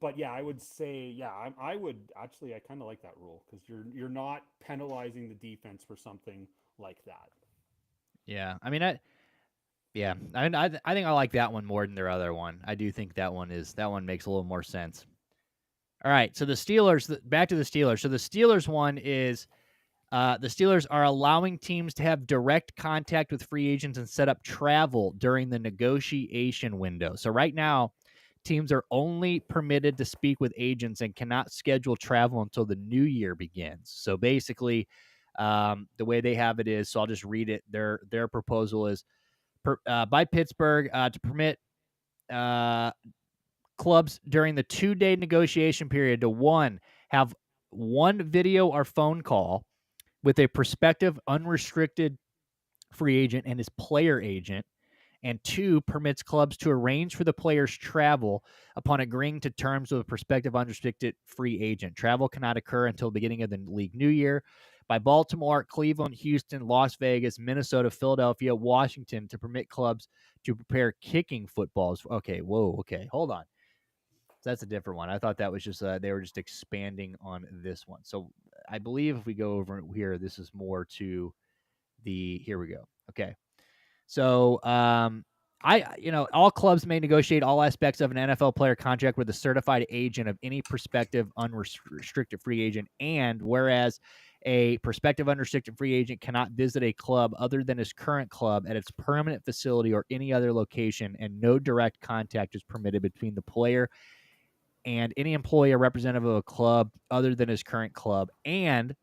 But yeah, I would say I would actually I kind of like that rule because you're not penalizing the defense for something like that. Yeah, I mean, yeah, I think I like that one more than their other one. I do think that one makes a little more sense. All right, so the Steelers, back to the Steelers. So the Steelers one is the Steelers are allowing teams to have direct contact with free agents and set up travel during the negotiation window. So right now, teams are only permitted to speak with agents and cannot schedule travel until the new year begins. So basically, the way they have it is, so I'll just read it. Their proposal is by Pittsburgh to permit clubs during the 2-day negotiation period to have one video or phone call with a prospective unrestricted free agent and his player agent, and 2, permits clubs to arrange for the player's travel upon agreeing to terms with a prospective unrestricted free agent. Travel cannot occur until the beginning of the league new year. By Baltimore, Cleveland, Houston, Las Vegas, Minnesota, Philadelphia, Washington to permit clubs to prepare kicking footballs. Okay, whoa, okay, hold on. That's a different one. I thought that was just they were just expanding on this one. So I believe if we go over here, this is more to here we go. Okay. So all clubs may negotiate all aspects of an NFL player contract with a certified agent of any prospective unrestricted free agent. And whereas a prospective unrestricted free agent cannot visit a club other than his current club at its permanent facility or any other location, and no direct contact is permitted between the player and any employee or representative of a club other than his current club. And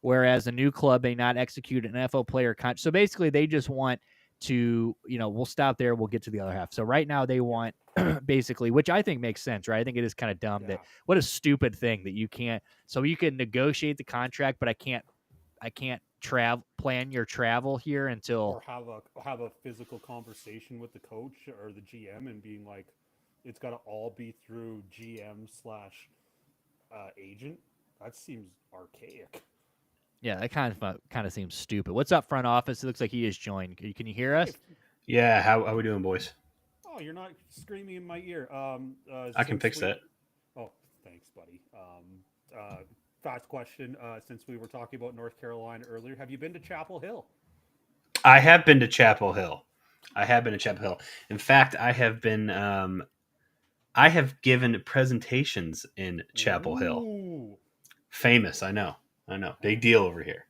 whereas a new club may not execute an NFL player contract. So basically, they just want to, we'll stop there. We'll get to the other half. So right now, they Yeah, want basically, which I think makes sense, right? I think it is kind of dumb that yeah. what a stupid thing that you can't. So you can negotiate the contract, but I can't plan your travel here until. Or have a physical conversation with the coach or the GM and being like, it's got to all be through GM slash agent. That seems archaic. Yeah, that kind of seems stupid. What's up, front office? It looks like he has joined. Can you hear Hey, us? Yeah, how we doing, boys? oh, you're not screaming in my ear. I can Since fix we, that. oh, thanks, buddy. Fast question. Since we were talking about North Carolina earlier, have you been to Chapel Hill? I have been to Chapel Hill. I have been to Chapel Hill. In fact, I have been. I have given presentations in Chapel Hill. Ooh. Famous, I know. I know. Big Oh. deal over here.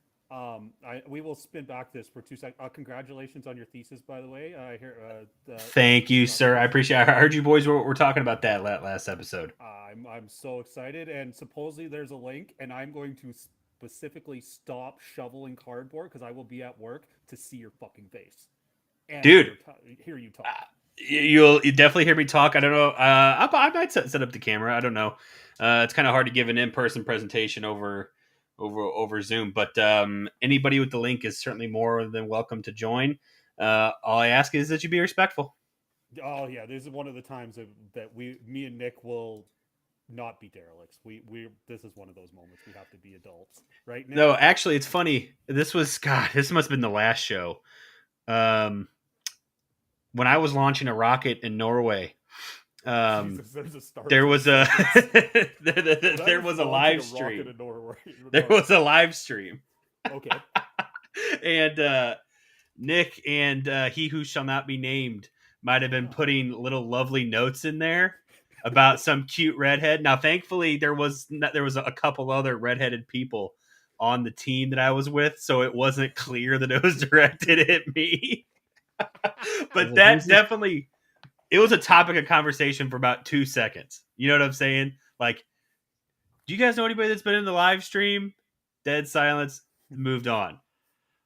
We will spin back this for 2 seconds. Congratulations on your thesis, by the way. I hear Thank you, sir. I congratulations. appreciate. I heard you boys were talking about that last episode. I'm so excited, and supposedly there's a link, and I'm going to specifically stop shoveling cardboard because I will be at work to see your fucking face and Dude, hear you talk. you definitely hear me talk. I don't know. I might set up the camera. I don't know. It's kind of hard to give an in-person presentation over Zoom, but anybody with the link is certainly more than welcome to join. All I ask is that you be respectful. Oh yeah, this is one of the times that me and Nick will not be derelicts. We this is one of those moments we have to be adults, right, Nick? No, actually, it's funny. This was God. This must have been the last show. Um, when I was launching a rocket in Norway, Um, Jesus, there's a start. there to was the a sentence. there was a Launching live rocket stream. in Norway. There was a live stream, Okay. and Nick and he who shall not be named might have been Oh. putting little lovely notes in there about some cute redhead. Now, thankfully, there was a couple other redheaded people on the team that I was with, so it wasn't clear that it was directed at me. But that definitely, it was a topic of conversation for about 2 seconds. You know what I'm saying? Like, do you guys know anybody that's been in the live stream? Dead silence. Moved on.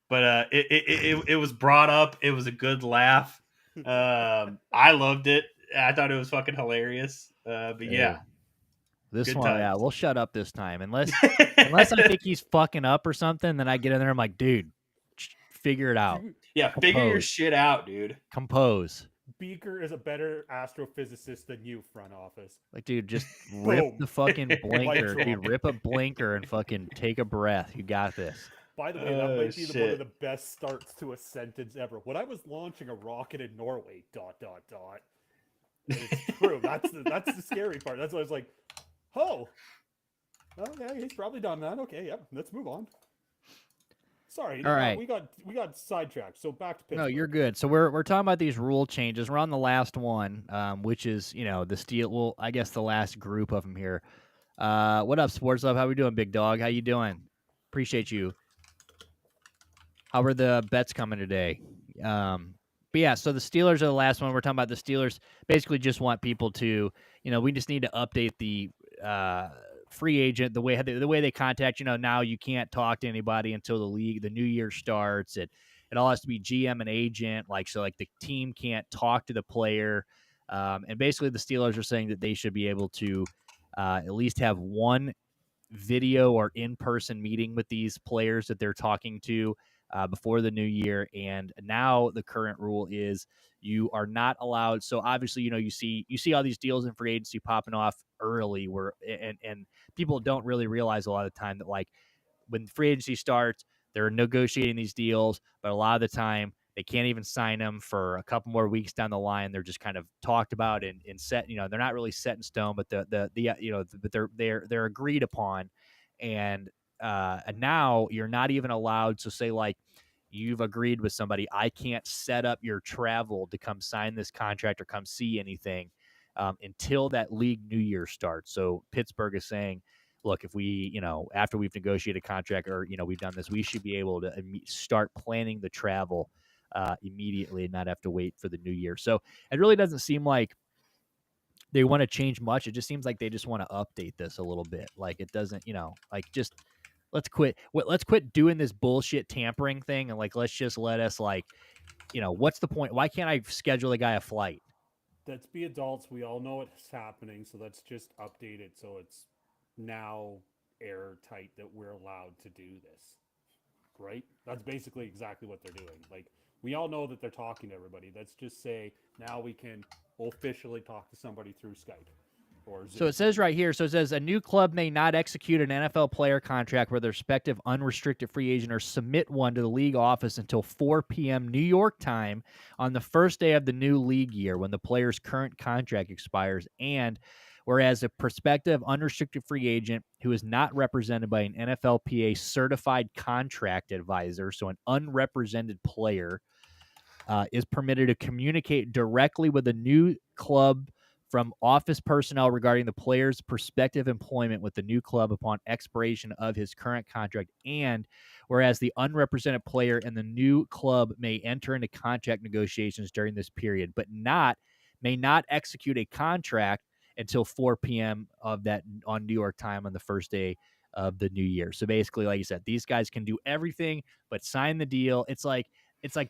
But it was brought up. It was a good laugh. I loved it. I thought it was fucking hilarious. But yeah, This good one, yeah, times. we'll shut up this time. Unless I think he's fucking up or something, then I get in there. I'm like, dude, figure it out. Yeah, figure your Compose. shit out, dude. Compose. Beaker is a better astrophysicist than you, front office. Like, dude, just rip Boom. the fucking blinker. Mic Dude, drop. rip a blinker and fucking take a breath. You got this. By the way, that might be one Shit. of the best starts to a sentence ever. When I was launching a rocket in Norway, ... And it's true. That's the scary part. That's why I was like, oh, okay, he's probably done that. Okay, yep, let's move on. Sorry, All right. we got sidetracked. So back to Pittsburgh. No, you're good. So we're talking about these rule changes. We're on the last one, which is the steel. Well, I guess the last group of them here. What up, Sports Love? How we doing, big dog? How you doing? Appreciate you. How are the bets coming today? But yeah, so the Steelers are the last one. We're talking about the Steelers. Basically, just want people to, we just need to update the free agent the way they contact. Now you can't talk to anybody until the new year starts. It all has to be GM and agent. Like the team can't talk to the player. And basically, the Steelers are saying that they should be able to at least have one video or in-person meeting with these players that they're talking to before the new year. And now the current rule is you are not allowed. So obviously, you see all these deals in free agency popping off early and people don't really realize a lot of the time that like when free agency starts, they're negotiating these deals, but a lot of the time they can't even sign them for a couple more weeks down the line. They're just kind of talked about and set. They're not really set in stone, but but they're agreed upon. And now you're not even allowed to say like you've agreed with somebody. I can't set up your travel to come sign this contract or come see anything until that league new year starts. So Pittsburgh is saying, look, if we, after we've negotiated a contract or, we've done this, we should be able to start planning the travel immediately and not have to wait for the new year. So it really doesn't seem like they want to change much. It just seems like they just want to update this a little bit. Like it doesn't, like just let's quit doing this bullshit tampering thing. And like, let us like, what's the point? Why can't I schedule a guy a flight? Let's be adults. We all know it's happening. So let's just update it so it's now airtight that we're allowed to do this. Right? That's basically exactly what they're doing. Like, we all know that they're talking to everybody. Let's just say now we can officially talk to somebody through Skype or Zoom. So it says right here, a new club may not execute an NFL player contract with their respective unrestricted free agent or submit one to the league office until 4 p.m. New York time on the first day of the new league year when the player's current contract expires. And whereas a prospective unrestricted free agent who is not represented by an NFLPA certified contract advisor, so an unrepresented player, is permitted to communicate directly with a new club from office personnel regarding the player's prospective employment with the new club upon expiration of his current contract. And whereas the unrepresented player and the new club may enter into contract negotiations during this period, but may not execute a contract until 4 p.m. of that on New York time on the first day of the new year. So basically, like you said, these guys can do everything but sign the deal. It's like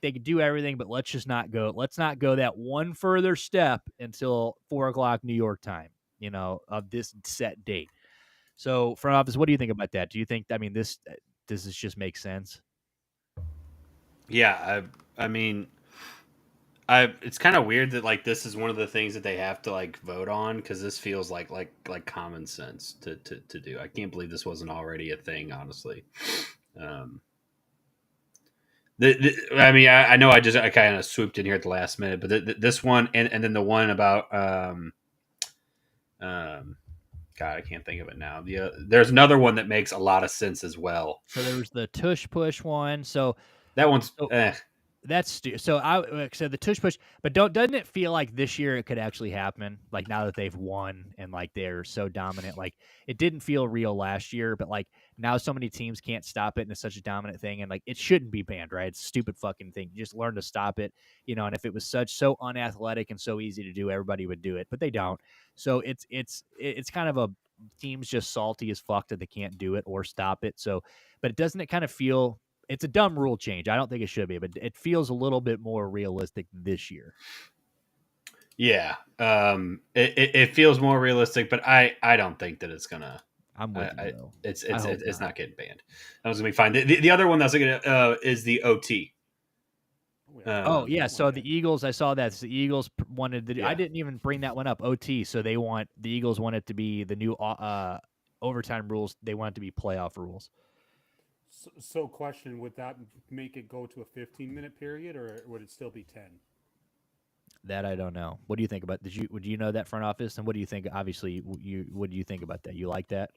they could do everything, but let's not go that one further step until 4:00 New York time, of this set date. So front office, what do you think about that? Do you think, this, does this just make sense? Yeah. It's kind of weird that like this is one of the things that they have to like vote on because this feels like common sense to do. I can't believe this wasn't already a thing, honestly. I know I kind of swooped in here at the last minute, but this one and then the one about Um, God, I can't think of it now. There's another one that makes a lot of sense as well. So there was the Tush Push one. That one's So so I said the Tush Push, but doesn't it feel like this year it could actually happen? Like now that they've won and like they're so dominant, like it didn't feel real last year, but like now so many teams can't stop it, and it's such a dominant thing, and like it shouldn't be banned, right? It's a stupid fucking thing. You just learn to stop it, And if it was so unathletic and so easy to do, everybody would do it, but they don't. So it's kind of a teams just salty as fuck that they can't do it or stop it. So, but doesn't it kind of feel? It's a dumb rule change. I don't think it should be, but it feels a little bit more realistic this year. Yeah, it feels more realistic, but I don't think that it's gonna. I'm with you though. It's not getting banned. That was gonna be fine. The other one that's gonna is the OT. Oh yeah, so the Eagles, I saw that. So the Eagles wanted Yeah. I didn't even bring that one up. OT, so the Eagles want it to be the new overtime rules. They want it to be playoff rules. So, question: would that make it go to a 15-minute period, or would it still be 10? That I don't know. What do you think about? Would you know that front office? And what do you think? Obviously, what do you think about that? You like that?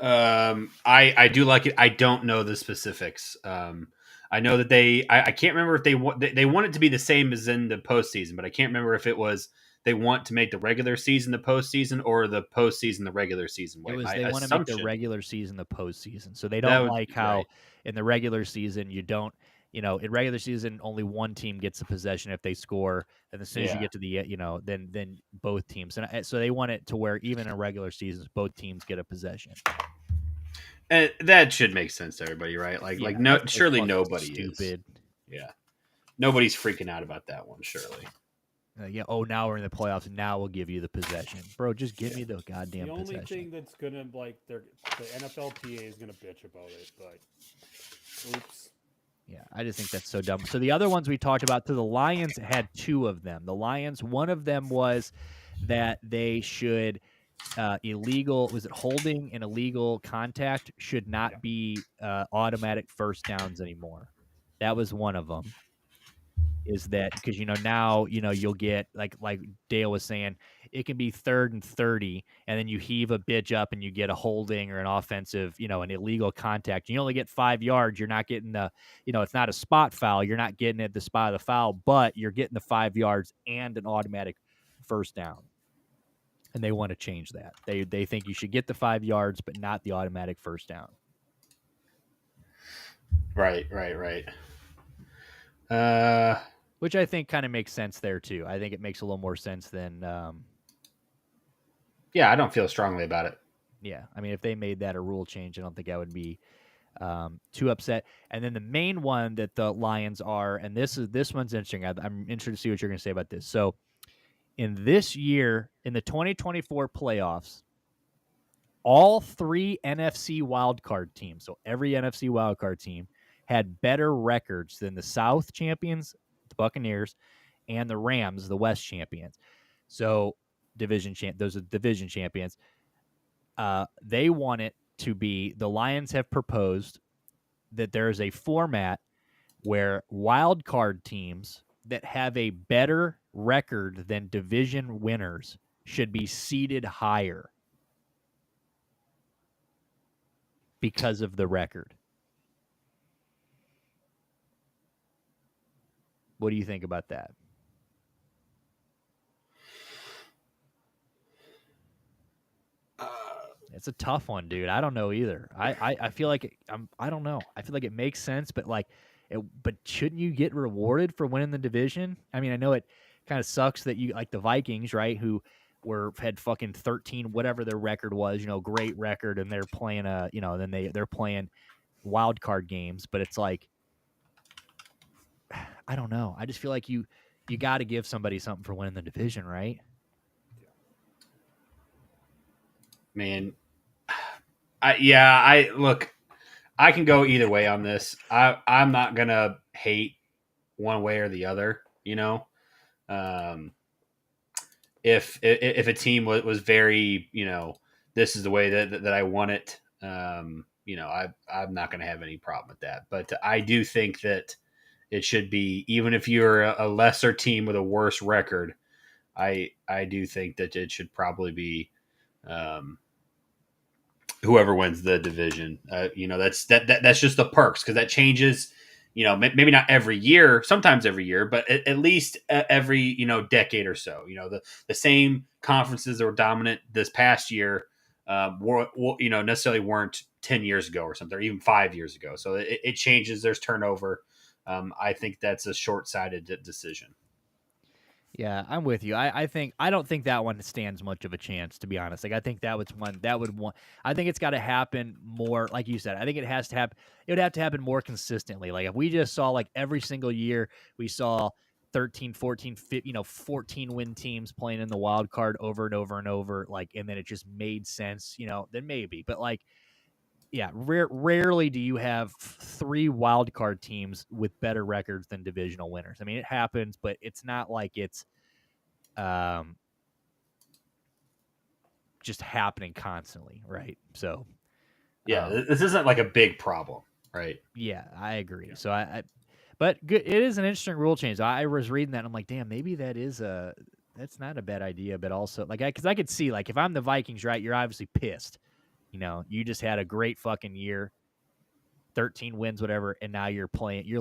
I do like it. I don't know the specifics. I know that I can't remember if they want it to be the same as in the postseason, but I can't remember if it was they want to make the regular season the postseason or the postseason the regular season way. They want to make the regular season the postseason, so they don't like how right. in the regular season you don't. In regular season, only one team gets a possession if they score, and as soon as you get to the, then both teams, and so they want it to where even in regular seasons, both teams get a possession. And that should make sense to everybody, right? Like no, surely nobody stupid. Yeah, nobody's freaking out about that one, surely. Now we're in the playoffs, and now we'll give you the possession, bro. Just give me the goddamn. The only possession. thing that's gonna the NFLPA is gonna bitch about it, but oops. Yeah, I just think that's so dumb. So the other ones we talked about, the Lions had two of them. The Lions, one of them was that they should illegal. Was it holding and illegal contact should not be automatic first downs anymore. That was one of them. Is that because now you'll get like Dale was saying, it can be 3rd and 30, and then you heave a bitch up and you get a holding or an offensive, an illegal contact. You only get 5 yards. You're not getting the, it's not a spot foul. You're not getting at the spot of the foul, but you're getting the 5 yards and an automatic first down. And they want to change that. They think you should get the 5 yards, but not the automatic first down. Right. Which I think kind of makes sense there too. I think it makes a little more sense than. Yeah, I don't feel strongly about it. Yeah, I mean, if they made that a rule change, I don't think I would be too upset. And then the main one that the Lions are, and this one's interesting. I'm interested to see what you're going to say about this. So, in this year, in the 2024 playoffs, all 3 NFC wildcard teams, so every NFC wildcard team, had better records than the South champions, the Buccaneers, and the Rams, the West champions. So those are division champions. They want it to be, the Lions have proposed that there is a format where wild card teams that have a better record than division winners should be seeded higher because of the record. What do you think about that? It's a tough one, dude. I don't know either. I feel like I don't know. I feel like it makes sense, but but shouldn't you get rewarded for winning the division? I mean, I know it kind of sucks that you like the Vikings, right? Who had fucking 13, whatever their record was, great record, and they're playing then they're playing wild card games, but it's like, I don't know. I just feel like you got to give somebody something for winning the division, right? Man, I look. I can go either way on this. I'm not gonna hate one way or the other. If a team was very, this is the way that I want it. I'm not gonna have any problem with that. But I do think that it should be, even if you're a lesser team with a worse record. I do think that it should probably be Um, whoever wins the division, that's just the perks because that changes. Maybe not every year, sometimes every year, but at least every decade or so. The same conferences that were dominant this past year necessarily weren't 10 years ago or something, or even 5 years ago. So it changes. There's turnover. I think that's a short-sighted decision. Yeah, I'm with you. I don't think that one stands much of a chance, to be honest. Like I think that was one that would want. I think it's got to happen more, like you said. I think it has to happen. It would have to happen more consistently. Like if we just saw like every single year we saw 13, 14, 15, 14 win teams playing in the wild card over and over and over, like, and then it just made sense, then maybe. But like, yeah, rarely do you have 3 wild card teams with better records than divisional winners. I mean, it happens, but it's not like it's just happening constantly, right? So, Yeah, this isn't like a big problem, right? yeah, I agree. Yeah. So but good, it is an interesting rule change. I was reading that and I'm like, damn, maybe that's not a bad idea, but also like because I could see like if I'm the Vikings, right, you're obviously pissed. You just had a great fucking year, 13 wins, whatever, and now you're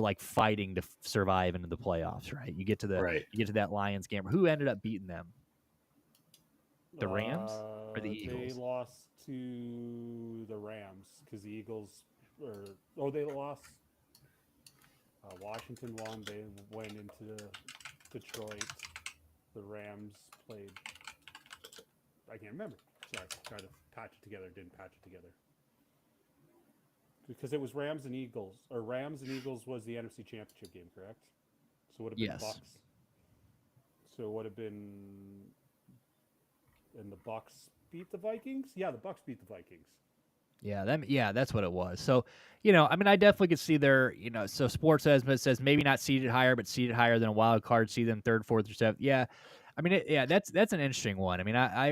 like fighting to survive into the playoffs, right? You get to that Lions game. Who ended up beating them? The Rams or the Eagles? They lost to the Rams because the Eagles they lost. Washington won. They went into Detroit. The Rams played. I can't remember. Sorry, tried to patch it together. Didn't patch it together because it was Rams and Eagles. Or Rams and Eagles was the NFC Championship game, correct? So it would have been Bucks. So it would have been. And the Bucks beat the Vikings? Yeah, the Bucks beat the Vikings. Yeah, that's what it was. So, I mean, I definitely could see there, so Sports says maybe not seeded higher, but seeded higher than a wild card, seed them 3rd, 4th, or 7th. Yeah. I mean, that's an interesting one. I mean, I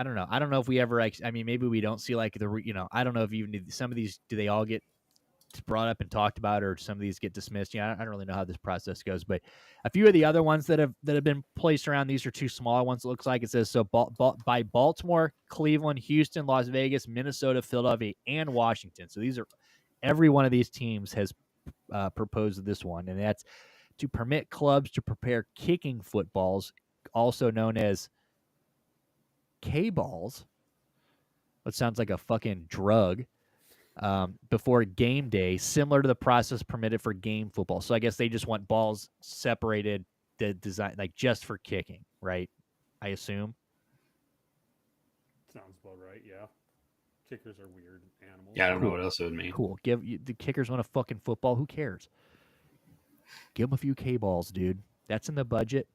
don't know. I don't know if we ever, maybe we don't see like I don't know if even some of these, do they all get brought up and talked about, or some of these get dismissed? I don't really know how this process goes, but a few of the other ones that have been placed around, these are 2 smaller ones. It looks like it says so by Baltimore, Cleveland, Houston, Las Vegas, Minnesota, Philadelphia, and Washington. So these are every one of these teams has proposed this one, and that's to permit clubs to prepare kicking footballs, also known as K-balls. That sounds like a fucking drug. Before game day, similar to the process permitted for game football. So I guess they just want balls separated, the design like just for kicking, right? I assume. Sounds about right. Yeah, kickers are weird animals. Yeah, I don't know what else it would mean. Cool. The kickers want a fucking football. Who cares? Give them a few K balls, dude. That's in the budget.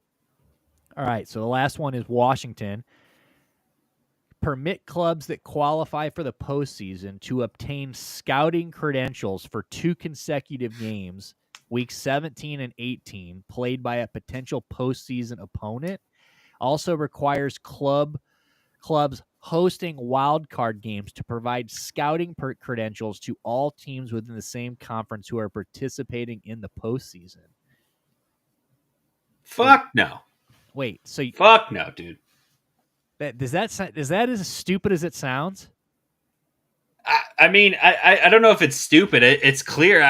All right. So the last one is Washington. Permit clubs that qualify for the postseason to obtain scouting credentials for 2 consecutive games, weeks 17 and 18, played by a potential postseason opponent. Also requires clubs hosting wildcard games to provide scouting credentials to all teams within the same conference who are participating in the postseason. Fuck no. Wait, so fuck no, dude. Is that as stupid as it sounds? I mean, I don't know if it's stupid. It's clear.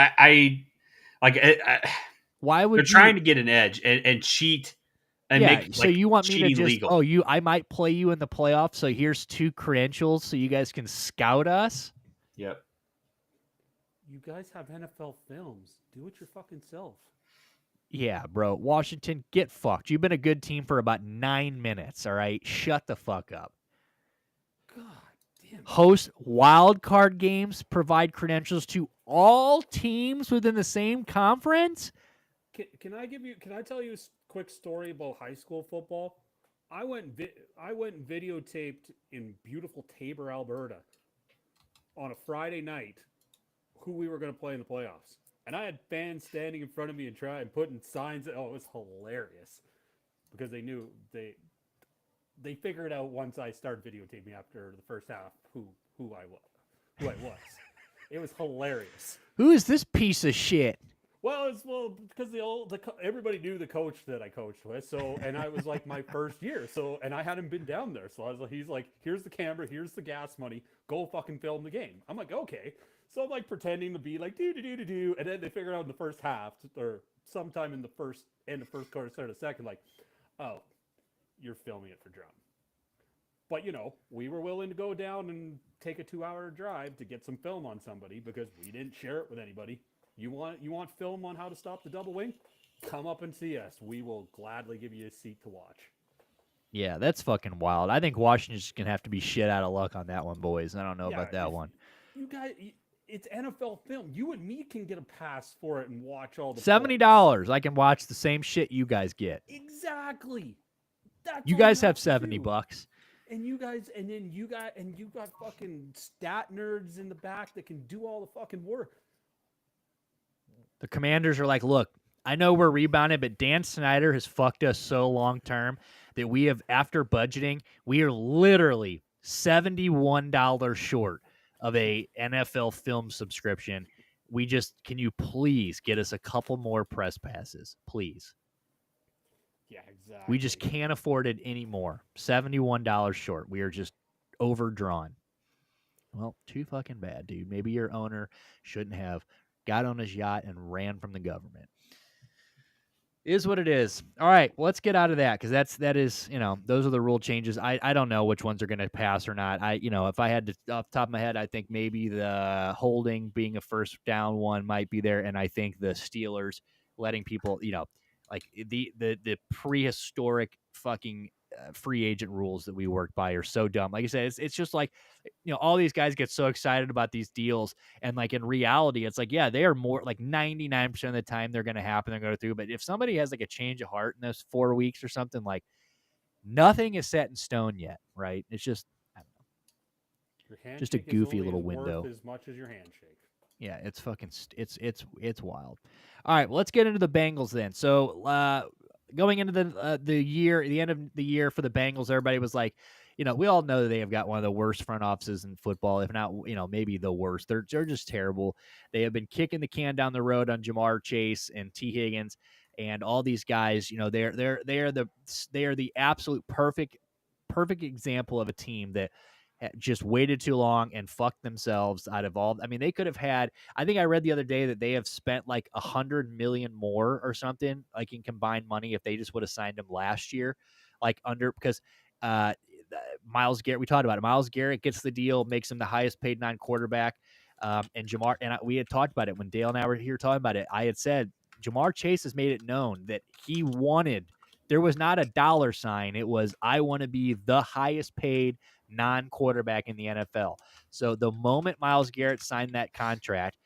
Why would they're trying to get an edge and cheat and make so you want me to just legal. I might play you in the playoffs, so here's 2 credentials so you guys can scout us? Yep. You guys have NFL films. Do it your fucking self. Yeah, bro. Washington, get fucked. You've been a good team for about 9 minutes, all right? Shut the fuck up. God damn. Host wild card games, provide credentials to all teams within the same conference? Can I tell you a quick story about high school football? I went and videotaped in beautiful Tabor, Alberta on a Friday night who we were going to play in the playoffs. And I had fans standing in front of me and putting signs. Oh, it was hilarious because they knew they figured out once I started videotaping after the first half who I was. It was hilarious. Who is this piece of shit? Well, because everybody knew the coach that I coached with. So, and I was like my first year. So, and I hadn't been down there. So I was like, he's like, here's the camera, here's the gas money, go fucking film the game. I'm like, okay. So I'm like pretending to be like do, and then they figure out in the first half or sometime in the end of first quarter, start of second, like, oh, you're filming it for drum. But we were willing to go down and take a 2-hour drive to get some film on somebody because we didn't share it with anybody. You want film on how to stop the double wing? Come up and see us. We will gladly give you a seat to watch. Yeah, that's fucking wild. I think Washington's just gonna have to be shit out of luck on that one, boys. I don't know about that one. You guys, it's NFL film. You and me can get a pass for it and watch all the $70. I can watch the same shit you guys get. Exactly. That's you guys have $70. And you got fucking stat nerds in the back that can do all the fucking work. The Commanders are like, look, I know we're rebounded, but Dan Snyder has fucked us so long term that we have, after budgeting, we are literally $71 short of a NFL film subscription. Can you please get us a couple more press passes, please? Yeah, exactly. We just can't afford it anymore. $71 short. We are just overdrawn. Well, too fucking bad, dude. Maybe your owner shouldn't have got on his yacht and ran from the government. Is what it is. All right, well, let's get out of that because that is those are the rule changes. I don't know which ones are going to pass or not. If I had to off the top of my head, I think maybe the holding being a first down one might be there, and I think the Steelers letting people like the prehistoric fucking free agent rules that we worked by are so dumb. Like I said, it's just like all these guys get so excited about these deals, and like in reality, it's like, yeah, they are more like 99% of the time they're going to happen, they're going to go through. But if somebody has like a change of heart in those 4 weeks or something, like nothing is set in stone yet, right? It's just, I don't know, just a goofy little window. Worth as much as your handshake. Yeah, it's fucking it's wild. All right, well, let's get into the Bengals then. So going into the end of the year for the Bengals, everybody was like, we all know that they have got one of the worst front offices in football, if not, maybe the worst. They're just terrible. They have been kicking the can down the road on Jamar Chase and T. Higgins and all these guys. They are the absolute perfect example of a team that just waited too long and fucked themselves out of all. I mean, they could have had, I think I read the other day that they have spent like $100 million more or something, like in combined money, if they just would have signed him last year, because Myles Garrett, we talked about it. Myles Garrett gets the deal, makes him the highest paid non-quarterback. And Jamar, we had talked about it when Dale and I were here talking about it. I had said Jamar Chase has made it known that he wanted, there was not a dollar sign. It was, I want to be the highest paid non-quarterback in the NFL. So the moment Myles Garrett signed that contract,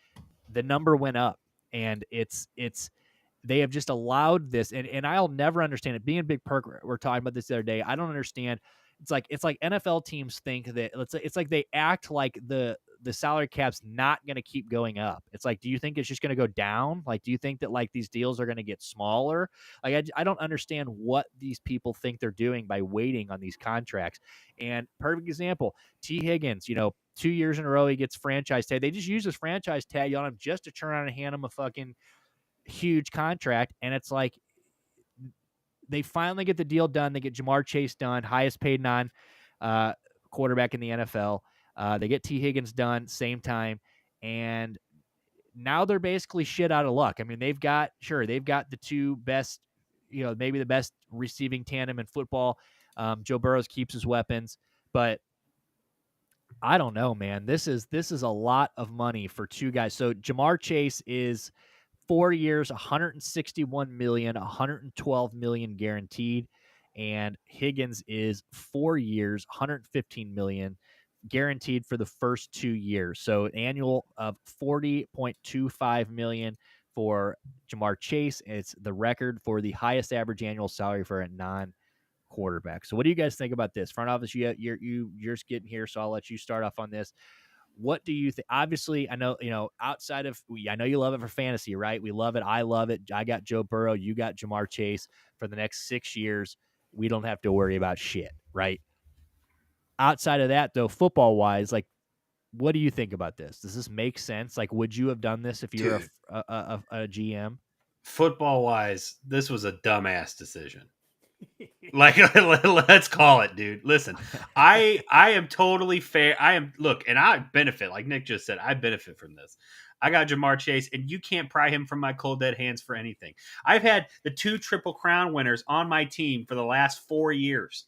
the number went up, and they have just allowed this, and I'll never understand it. Being a big perk, we're talking about this the other day. I don't understand. It's like NFL teams think that it's like they act like the salary cap's not going to keep going up. It's like, do you think it's just going to go down? Like, do you think that like these deals are going to get smaller? Like, I don't understand what these people think they're doing by waiting on these contracts. And perfect example, T. Higgins, 2 years in a row he gets franchise tag. They just use this franchise tag on him just to turn around and hand him a fucking huge contract. And it's like, they finally get the deal done. They get Jamar Chase done, highest paid quarterback in the NFL. They get T. Higgins done, same time. And now they're basically shit out of luck. I mean, they've got the two best, maybe the best receiving tandem in football. Joe Burrow keeps his weapons, but I don't know, man. This is a lot of money for two guys. So Jamar Chase is 4 years, $161 million, $112 million guaranteed, and Higgins is 4 years, $115 million guaranteed for the first 2 years. So an annual of $40.25 million for Jamar Chase. It's the record for the highest average annual salary for a non-quarterback. So what do you guys think about this? Front office, you're just getting here, so I'll let you start off on this. What do you think? Obviously, I know, outside of, I know you love it for fantasy, right? We love it. I love it. I got Joe Burrow. You got Jamar Chase for the next 6 years. We don't have to worry about shit, right? Outside of that, though, football-wise, like, what do you think about this? Does this make sense? Like, would you have done this if you're Dude, a GM? football wise, this was a dumbass decision. Like, let's call it, dude. Listen, I am totally fair. Look, and I benefit, like Nick just said, I benefit from this. I got Jamar Chase, and you can't pry him from my cold dead hands for anything. I've had the 2 Triple Crown winners on my team for the last 4 years.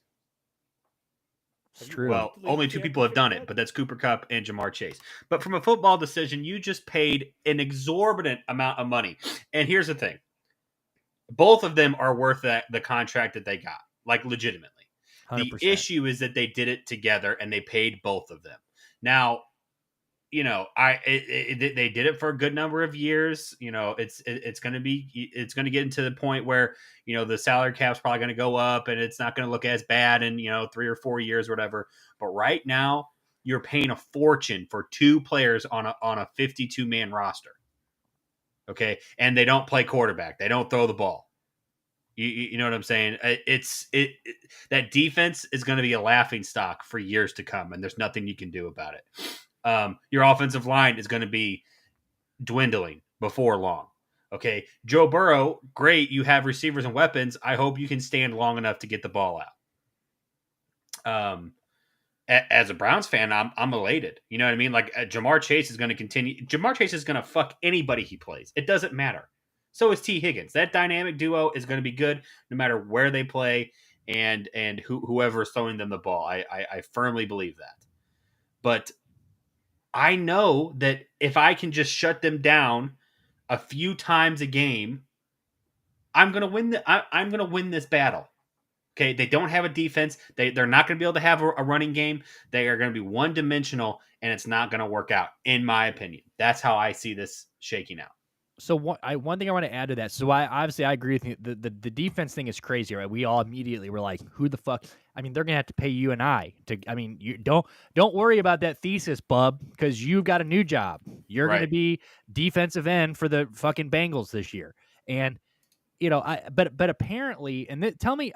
It's Have you true. won Well, the league only 2 people have championship done yet? it, but that's Cooper Kupp and Jamar Chase. But from a football decision, you just paid an exorbitant amount of money. And here's the thing: both of them are worth the contract that they got, like legitimately. The 100%. issue is that they did it together and they paid both of them. Now, they did it for a good number of years. It's going to get into the point where the salary cap's probably going to go up and it's not going to look as bad in 3 or 4 years or whatever. But right now, you're paying a fortune for 2 players on a 52-man roster. Okay, and they don't play quarterback. They don't throw the ball. You know what I'm saying? That defense is going to be a laughing stock for years to come, and there's nothing you can do about it. Your offensive line is going to be dwindling before long. Okay, Joe Burrow, great. You have receivers and weapons. I hope you can stand long enough to get the ball out. As a Browns fan, I'm elated. You know what I mean? Like Jamar Chase is going to continue. Jamar Chase is going to fuck anybody he plays. It doesn't matter. So is T. Higgins. That dynamic duo is going to be good no matter where they play and whoever is throwing them the ball. I firmly believe that. But I know that if I can just shut them down a few times a game, I'm going to win. I'm going to win this battle. Okay, they don't have a defense. They're not going to be able to have a running game. They are going to be one-dimensional, and it's not going to work out, in my opinion. That's how I see this shaking out. So one thing I want to add to that. So I agree with you. The defense thing is crazy, right? We all immediately were like, "Who the fuck?" I mean, they're gonna have to pay you and I to. I mean, you don't worry about that thesis, bub, because you've got a new job. You're gonna Right. be defensive end for the fucking Bengals this year, and but apparently, and tell me,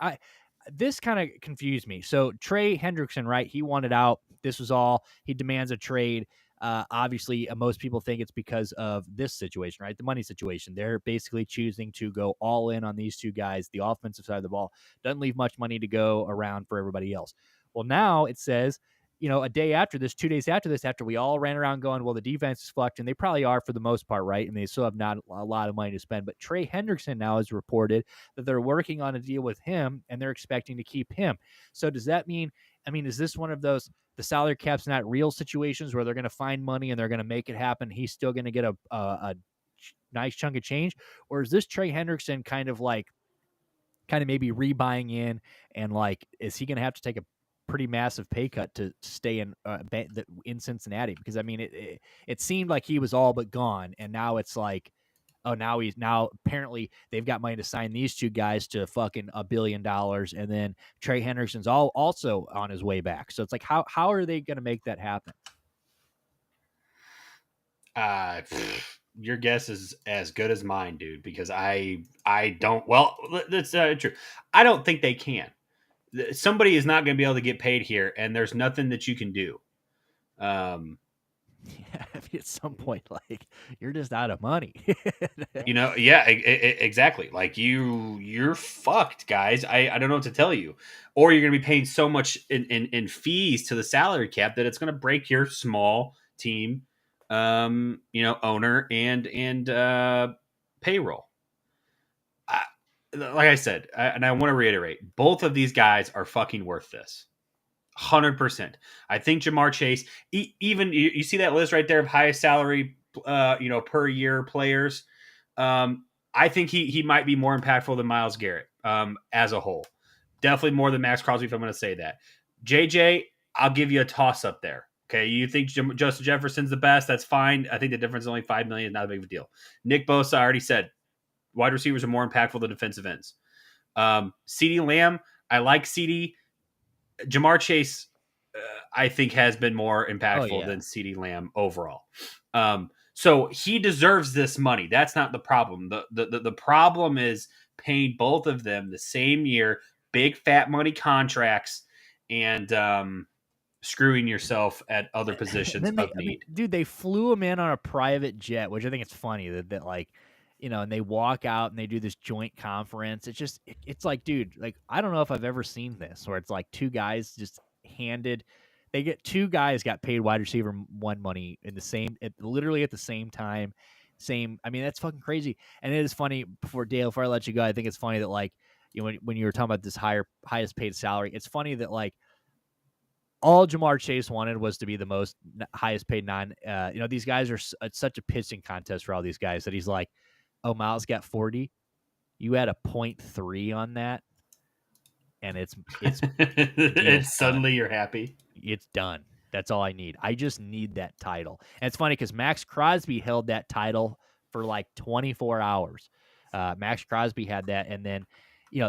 this kind of confused me. So Trey Hendrickson, right? He wanted out. This was all he demands a trade. Obviously, most people think it's because of this situation, right? The money situation. They're basically choosing to go all in on these 2 guys. The offensive side of the ball doesn't leave much money to go around for everybody else. Well, now it says, a day after this, 2 days after this, after we all ran around going, well, the defense is fucked, and they probably are for the most part, right? And they still have not a lot of money to spend. But Trey Hendrickson now has reported that they're working on a deal with him, and they're expecting to keep him. So does that mean, is this one of those the salary cap's not real situations where they're going to find money and they're going to make it happen? He's still going to get a nice chunk of change, or is this Trey Hendrickson kind of maybe rebuying in, and like, is he going to have to take a pretty massive pay cut to stay in Cincinnati? Because it seemed like he was all but gone, and now it's like, oh, now apparently they've got money to sign these 2 guys to fucking $1 billion, and then Trey Hendrickson's also on his way back. So it's like, how are they going to make that happen? Your guess is as good as mine, dude, because I don't. Well, that's true. I don't think they can. Somebody is not going to be able to get paid here, and there's nothing that you can do. Yeah, at some point, like, you're just out of money. Yeah, exactly. Like you're fucked, guys. I don't know what to tell you. Or you're going to be paying so much in fees to the salary cap that it's going to break your small team, owner and payroll. Like I said, and I want to reiterate, both of these guys are fucking worth this. 100%. I think Jamar Chase, even you see that list right there of highest salary, per year players. I think he might be more impactful than Myles Garrett as a whole. Definitely more than Max Crosby, if I'm going to say that. JJ, I'll give you a toss up there. Okay, you think Justin Jefferson's the best? That's fine. I think the difference is only $5 million. Not a big of a deal. Nick Bosa, I already said, wide receivers are more impactful than defensive ends. CeeDee Lamb, I like CeeDee. Jamar Chase, I think, has been more impactful than CeeDee Lamb overall. So he deserves this money. That's not the problem. The problem is paying both of them the same year, big fat money contracts, and screwing yourself at other And positions then of need. dude, they flew him in on a private jet, which I think it's funny that like, and they walk out and they do this joint conference. It's just, it's like, dude, like, I don't know if I've ever seen this where it's like two guys just handed, they get two guys got paid wide receiver one money in the same, literally at the same time. I mean, that's fucking crazy. And it is funny before I let you go, I think it's funny that like, when you were talking about this highest paid salary, it's funny that like, all Jamar Chase wanted was to be the most highest paid these guys are it's such a pitching contest for all these guys that he's like, oh, Miles got 40. You had a 0.3 on that. And it's And suddenly done. you're happy. It's done. That's all I need. I just need that title. And it's funny because Max Crosby held that title for like 24 hours. Max Crosby had that. And then,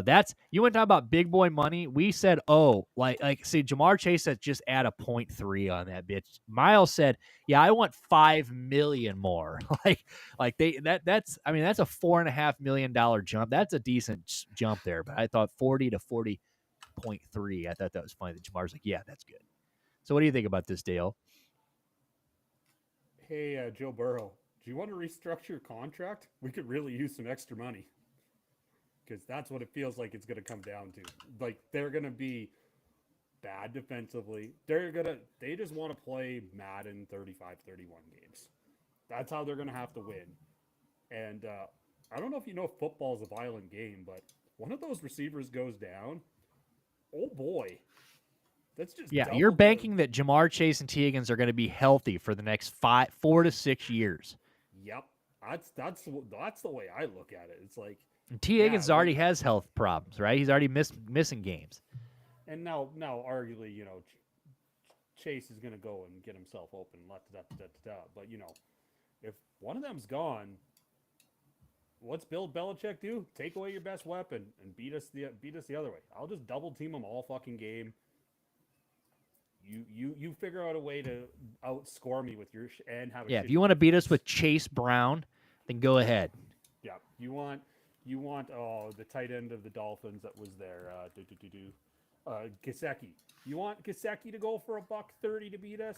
that's, you want to talk about big boy money. We said, see, Jamar Chase said just add a 0.3 on that bitch. Miles said, yeah, I want 5 million more. That's a $4.5 million jump. That's a decent jump there. But I thought 40 to 40.3. I thought that was funny that Jamar's like, yeah, that's good. So what do you think about this, Dale? Hey, Joe Burrow, do you want to restructure your contract? We could really use some extra money. Because that's what it feels like it's going to come down to. Like, they're going to be bad defensively. They just want to play Madden 35, 31 games. That's how they're going to have to win. And I don't know if you know football's a violent game, but one of those receivers goes down. Oh boy. That's just you're banking that Jamar Chase and T. Higgins are going to be healthy for the next 4 to 6 years. Yep, that's the way I look at it. It's like and T. Higgins already has health problems, right? He's already missing games. And now, arguably, Chase is going to go and get himself open. But if one of them's gone, what's Bill Belichick do? Take away your best weapon and beat us the other way. I'll just double team them all fucking game. You figure out a way to outscore me with your and have a if you want to beat us with Chase Brown, then go ahead. Yeah, you want the tight end of the Dolphins that was there, Gesicki. You want Gesicki to go for $130 to beat us?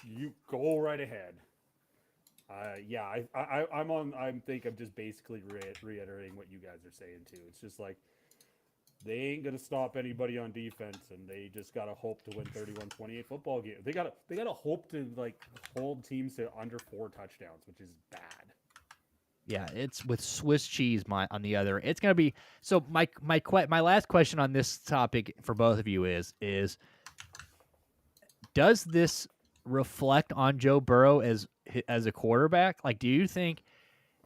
You go right ahead. I'm just basically reiterating what you guys are saying too. It's just like they ain't gonna stop anybody on defense, and they just gotta hope to win 31-28 football games. They gotta hope to like hold teams to under 4 touchdowns, which is bad. Yeah, it's with Swiss cheese on the other. It's gonna be so. My last question on this topic for both of you is does this reflect on Joe Burrow as a quarterback? Like, do you think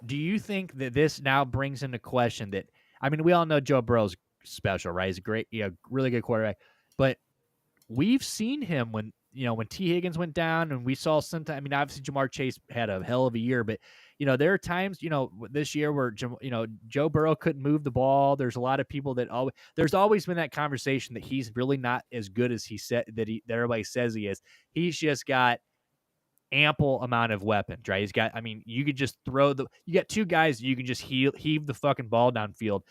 that this now brings into question that, I mean, we all know Joe Burrow's special, right? He's a great, really good quarterback, but we've seen him when T. Higgins went down, and we saw sometimes. I mean, obviously Jamar Chase had a hell of a year, but there are times this year where Joe Burrow couldn't move the ball. There's a lot of people that there's always been that conversation that he's really not as good as he said that everybody says he is. He's just got ample amount of weapons, right? He's got. I mean, you could just you got two guys you can just heave the fucking ball downfield.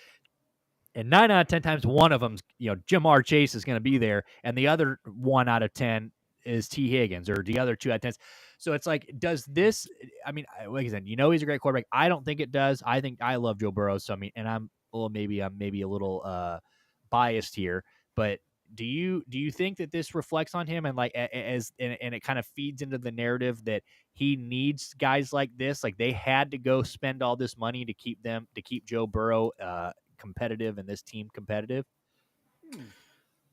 And 9 out of 10 times, one of them's, Jamar Chase is going to be there, and the other 1 out of 10 is T. Higgins, or the other 2 out of 10. So it's like, does this? I mean, like I said, he's a great quarterback. I don't think it does. I think I love Joe Burrow. So I mean, and I'm maybe a little biased here, but do you think that this reflects on him, and like and it kind of feeds into the narrative that he needs guys like this? Like, they had to go spend all this money to keep Joe Burrow competitive and this team competitive?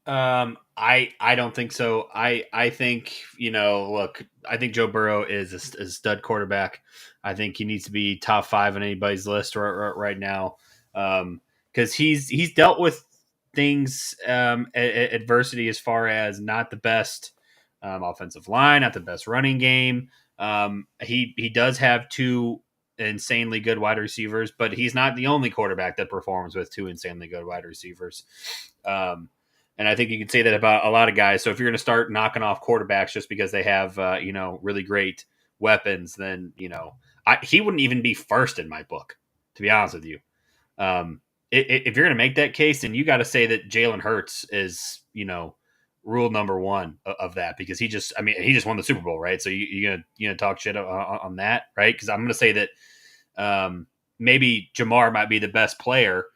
I don't think so. I think, look, I think Joe Burrow is a stud quarterback. I think he needs to be top 5 on anybody's list right now. Cause he's dealt with things, adversity, as far as not the best offensive line, not the best running game. He does have 2 insanely good wide receivers, but he's not the only quarterback that performs with 2 insanely good wide receivers. And I think you can say that about a lot of guys. So if you're going to start knocking off quarterbacks just because they have, really great weapons, then, he wouldn't even be first in my book, to be honest with you. If you're going to make that case, then you got to say that Jalen Hurts is, rule number one of that, because he just won the Super Bowl, right? So you gonna talk shit on that, right? Because I'm gonna say that maybe Jamar might be the best player,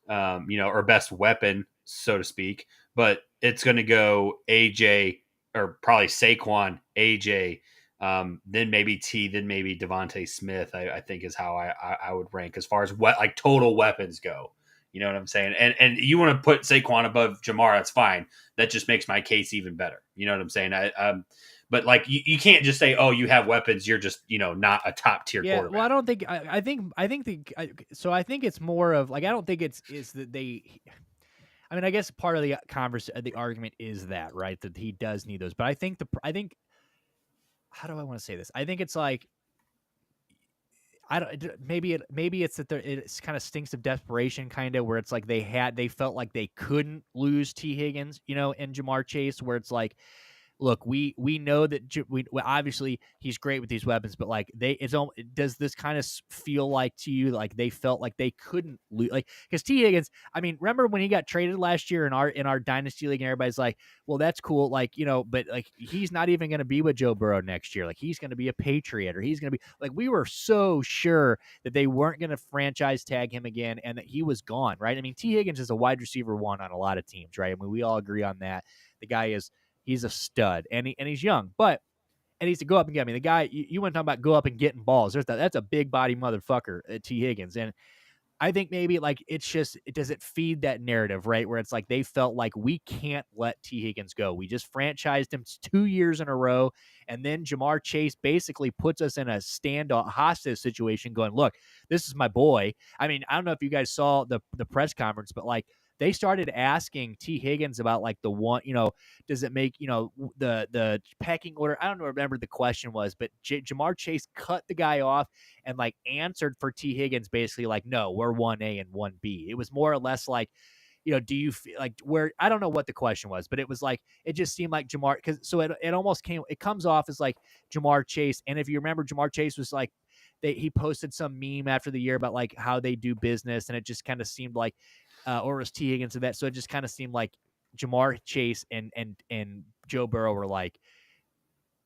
or best weapon, so to speak, but it's gonna go AJ, or probably Saquon, AJ, then maybe T, then maybe Devontae Smith. I think is how I would rank as far as what like total weapons go. You know what I'm saying? And you want to put Saquon above Jamar, that's fine. That just makes my case even better. You know what I'm saying? But like you can't just say, oh, you have weapons, you're just not a top tier Yeah, well, quarterback. I don't think I think so. I think it's more of like I don't think it's is that they. I mean, I guess part of the the argument is that right that he does need those, but I think how do I want to say this? I think it's like I don't maybe it's that it's kind of stinks of desperation kind of where it's like they felt like they couldn't lose T Higgins, and Jamar Chase, where it's like look, we know that obviously he's great with these weapons, but like does this kind of feel like to you like they felt like they couldn't lose, like because T Higgins, I mean, remember when he got traded last year in our dynasty league and everybody's like, well, that's cool, like but like he's not even going to be with Joe Burrow next year, like he's going to be a Patriot or he's going to be like we were so sure that they weren't going to franchise tag him again and that he was gone, right? I mean, T Higgins is a wide receiver one on a lot of teams, right? I mean, we all agree on that. The guy is he's a stud, and he's young, but and he's to go up and get. I mean, the guy you want to talk about go up and getting balls. That's a big body motherfucker, T Higgins, and I think maybe like it's just does it feed that narrative, right? Where it's like they felt like we can't let T Higgins go. We just franchised him 2 years in a row, and then Jamar Chase basically puts us in a standoff hostage situation. Going, look, this is my boy. I mean, I don't know if you guys saw the press conference, but like they started asking T Higgins about like the one, does it make the pecking order? I don't remember the question was, but Jamar Chase cut the guy off and like answered for T Higgins basically like, no, we're 1A and 1B. It was more or less like, do you feel like where I don't know what the question was, but it was like it just seemed like Jamar because so it almost comes off as like Jamar Chase. And if you remember, Jamar Chase was like he posted some meme after the year about like how they do business, and it just kind of seemed like or it was T Higgins and that. So it just kind of seemed like Jamar Chase and Joe Burrow were like,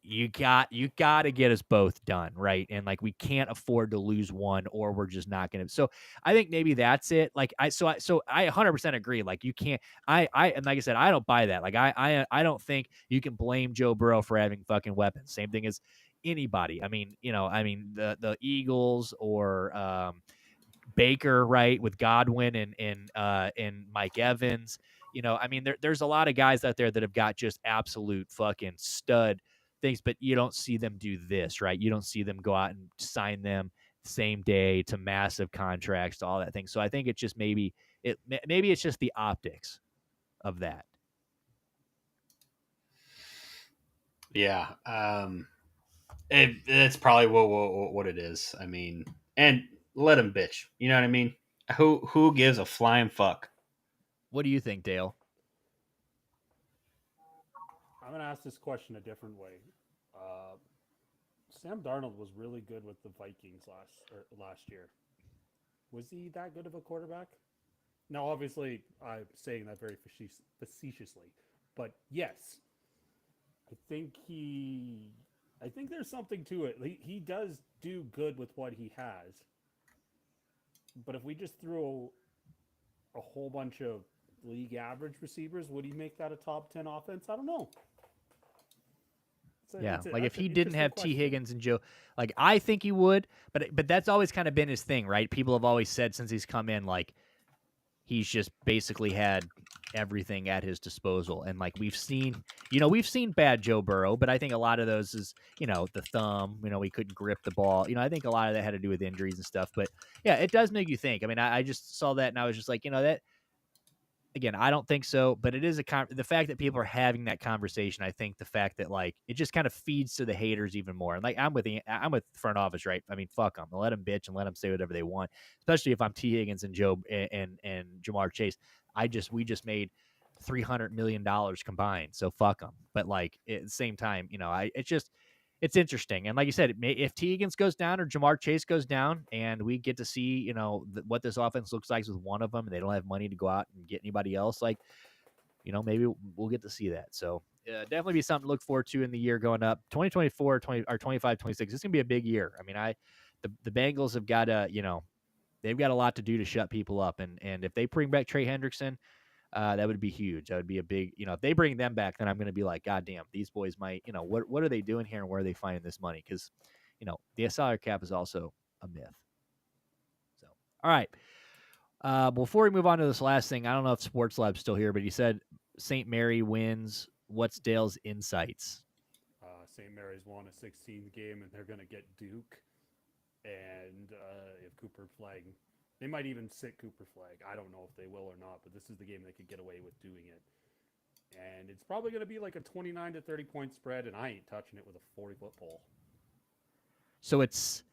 you got to get us both done, right? And like we can't afford to lose one, or we're just not going to. So I think maybe that's it. Like I 100% agree. Like you can't. And like I said, I don't buy that. Like I don't think you can blame Joe Burrow for having fucking weapons. Same thing as anybody. I mean, the Eagles or Baker, right, with Godwin and Mike Evans. I mean, there's a lot of guys out there that have got just absolute fucking stud things, but you don't see them do this, right? You don't see them go out and sign them same day to massive contracts, to all that thing. So I think it's just maybe it's just the optics of that. Yeah, it's probably what it is. I mean, and let him bitch. You know what I mean? Who gives a flying fuck? What do you think, Dale? I'm going to ask this question a different way. Uh, Sam Darnold was really good with the Vikings last year. Was he that good of a quarterback? Now, obviously, I'm saying that very facetiously, but yes, I think I think there's something to it. He does do good with what he has, but if we just threw a whole bunch of league average receivers, would he make that a top 10 offense? I don't know. Yeah, like if he didn't have T Higgins and Joe, like I think he would, but that's always kind of been his thing, right? People have always said since he's come in, like he's just basically had everything at his disposal, and like we've seen bad Joe Burrow, but I think a lot of those is the thumb, he couldn't grip the ball, I think a lot of that had to do with injuries and stuff, but yeah, it does make you think. I mean, I just saw that and I was just like, that. Again, I don't think so, but it is the fact that people are having that conversation. I think the fact that like it just kind of feeds to the haters even more. And like I'm with front office, right? I mean, fuck them, let them bitch and let them say whatever they want. Especially if I'm T Higgins and Joe and Jamar Chase. We just made $300 million combined, so fuck them. But like at the same time, it's interesting. And like you said, if T Higgins goes down or Jamar Chase goes down and we get to see, what this offense looks like with one of them and they don't have money to go out and get anybody else, like maybe we'll get to see that. So definitely be something to look forward to in the year going up. 2024, 25, 26. It's gonna be a big year. I mean, the Bengals have got to, they've got a lot to do to shut people up, and if they bring back Trey Hendrickson, that would be huge. That would be a big, if they bring them back, then I'm going to be like, God damn, these boys might, what are they doing here and where are they finding this money? Because, the salary cap is also a myth. So, all right. Before we move on to this last thing, I don't know if Sports Lab's still here, but he said St. Mary wins. What's Dale's insights? St. Mary's won a 16th game, and they're going to get Duke. And if Cooper Flag, they might even sit Cooper Flag. I don't know if they will or not, but this is the game they could get away with doing it. And it's probably going to be like a 29 to 30 point spread, and I ain't touching it with a 40-foot pole. So it's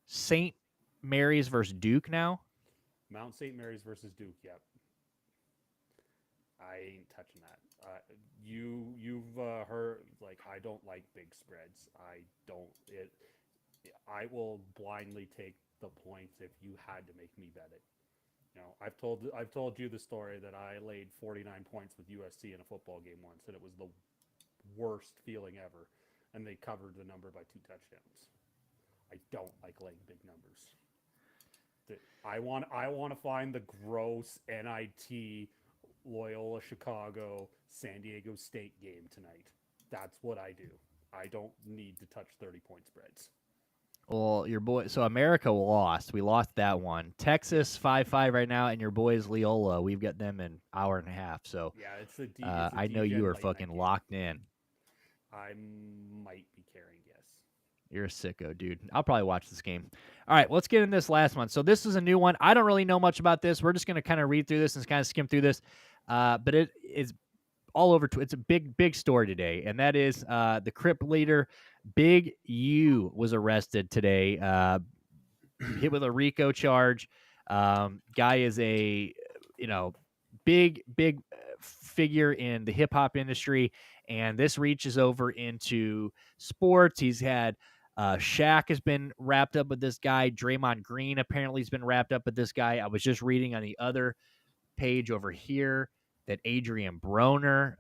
St. Mary's versus Duke now? Mount St. Mary's versus Duke, yep. I ain't touching that. You've heard, like, I don't like big spreads. I will blindly take the points if you had to make me bet it. I've told you the story that I laid 49 points with USC in a football game once, and it was the worst feeling ever. And they covered the number by 2 touchdowns. I don't like laying big numbers. I want to find the gross NIT Loyola Chicago San Diego State game tonight. That's what I do. I don't need to touch 30-point spreads. Well, your boy, so America lost. We lost that one. Texas 5-5 right now, and your boys Loyola, we've got them in hour and a half. So yeah, it's a I know you are fucking locked in. I might be carrying, yes. You're a sicko, dude. I'll probably watch this game. All right, let's get in this last one. So this is a new one. I don't really know much about this. We're just going to kind of read through this and kind of skim through this. But it is all over. It's a big story today, and that is the Crip leader, Big U, was arrested today, hit with a RICO charge. Guy is a, big figure in the hip hop industry, and this reaches over into sports. He's had Shaq has been wrapped up with this guy. Draymond Green apparently has been wrapped up with this guy. I was just reading on the other page over here that Adrian Broner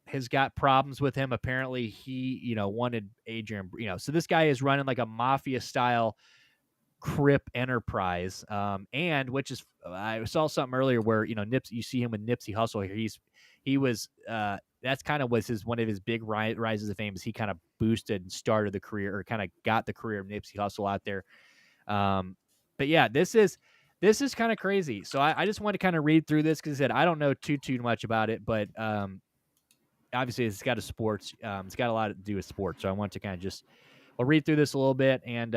has got problems with him. Apparently he, wanted Adrian, so this guy is running like a mafia style Crip enterprise. And which is, I saw something earlier where, Nipsey, you see him with Nipsey Hussle here. He was, that's kind of was one of his big rises of fame, is he kind of boosted and started the career, or kind of got the career of Nipsey Hussle out there. But yeah, this is kind of crazy. So I just want to kind of read through this, because I said I don't know too much about it, but obviously it's got it's got a lot to do with sports. So I want to kind of I'll read through this a little bit and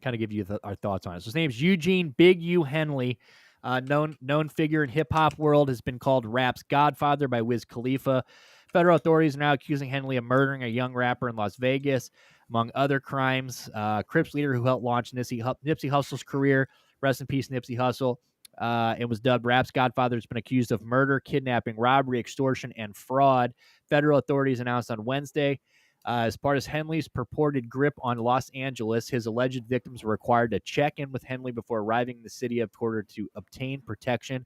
kind of give you our thoughts on it. So his name's Eugene Big U Henley, known figure in hip hop world, has been called rap's godfather by Wiz Khalifa. Federal authorities are now accusing Henley of murdering a young rapper in Las Vegas, among other crimes. Crips leader who helped launch Nipsey Hussle's career, rest in peace Nipsey Hussle, and was dubbed rap's godfather, has been accused of murder, kidnapping, robbery, extortion, and fraud. Federal authorities announced on Wednesday. As part of Henley's purported grip on Los Angeles, his alleged victims were required to check in with Henley before arriving in the city in order to obtain protection.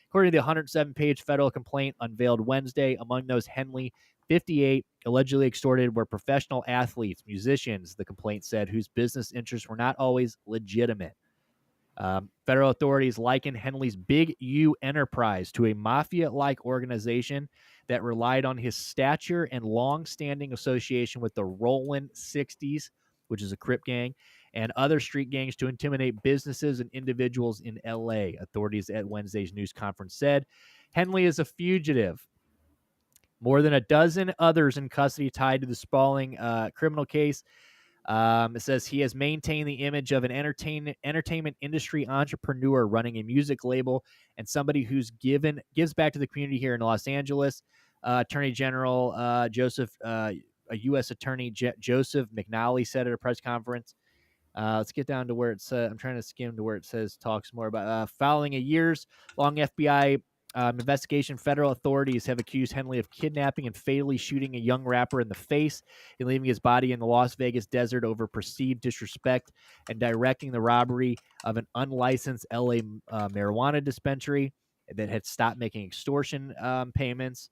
According to the 107-page federal complaint unveiled Wednesday, among those Henley 58 allegedly extorted were professional athletes, musicians, the complaint said, whose business interests were not always legitimate. Federal authorities liken Henley's Big U enterprise to a mafia-like organization that relied on his stature and long-standing association with the Rollin' 60s, which is a Crip gang, and other street gangs to intimidate businesses and individuals in L.A., authorities at Wednesday's news conference said. Henley is a fugitive. More than a dozen others in custody tied to the sprawling criminal case. It says he has maintained the image of an entertainment industry entrepreneur running a music label and somebody who's gives back to the community here in Los Angeles. Attorney General a U.S. Attorney Joseph McNally said at a press conference. Let's get down to where it says. I'm trying to skim to where it says talks more about following a years-long FBI Investigation. Federal authorities have accused Henley of kidnapping and fatally shooting a young rapper in the face and leaving his body in the Las Vegas desert over perceived disrespect and directing the robbery of an unlicensed LA marijuana dispensary that had stopped making extortion payments.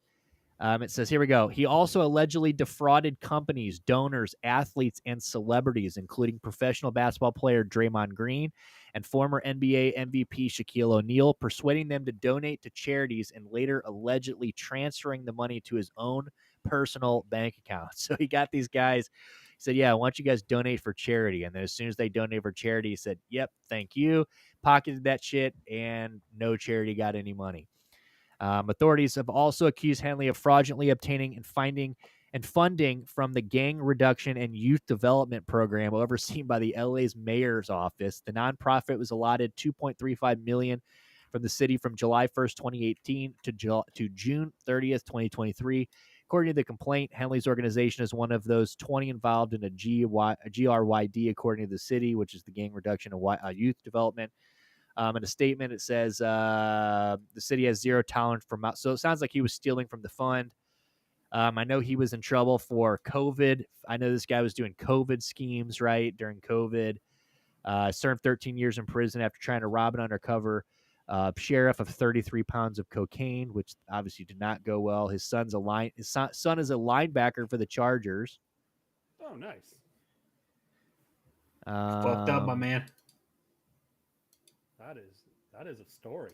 It says, here we go. He also allegedly defrauded companies, donors, athletes, and celebrities, including professional basketball player Draymond Green and former NBA MVP Shaquille O'Neal, persuading them to donate to charities and later allegedly transferring the money to his own personal bank account. So he got these guys. He said, yeah, I want you guys to donate for charity. And then as soon as they donated for charity, he said, yep, thank you. Pocketed that shit, and no charity got any money. Authorities have also accused Henley of fraudulently obtaining and funding from the Gang Reduction and Youth Development Program overseen by the LA's mayor's office. The nonprofit was allotted $2.35 million from the city from July 1st, 2018 to June 30th, 2023. According to the complaint, Henley's organization is one of those 20 involved in a GRYD, according to the city, which is the Gang Reduction and Youth Development. In a statement, it says the city has zero tolerance for so it sounds like he was stealing from the fund. I know he was in trouble for COVID. I know this guy was doing COVID schemes, right, during COVID. Served 13 years in prison after trying to rob an undercover sheriff of 33 pounds of cocaine, which obviously did not go well. His son is a linebacker for the Chargers. Oh, nice. Fucked up, my man. That is a story.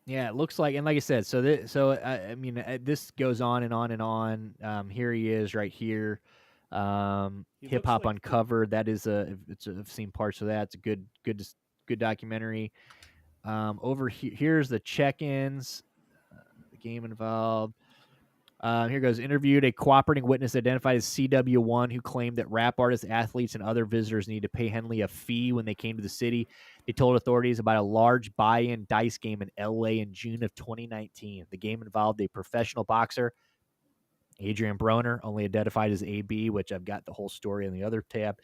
Yeah, it looks like, and like I said, I mean, this goes on and on and on. Here he is, right here. Hip Hop like Uncovered. That is I've seen parts of that. It's a good documentary. Over here's the check-ins, the game involved. Here goes. Interviewed a cooperating witness identified as CW1 who claimed that rap artists, athletes, and other visitors need to pay Henley a fee when they came to the city. They told authorities about a large buy-in dice game in LA in June of 2019. The game involved a professional boxer, Adrian Broner, only identified as AB, which I've got the whole story in the other tab.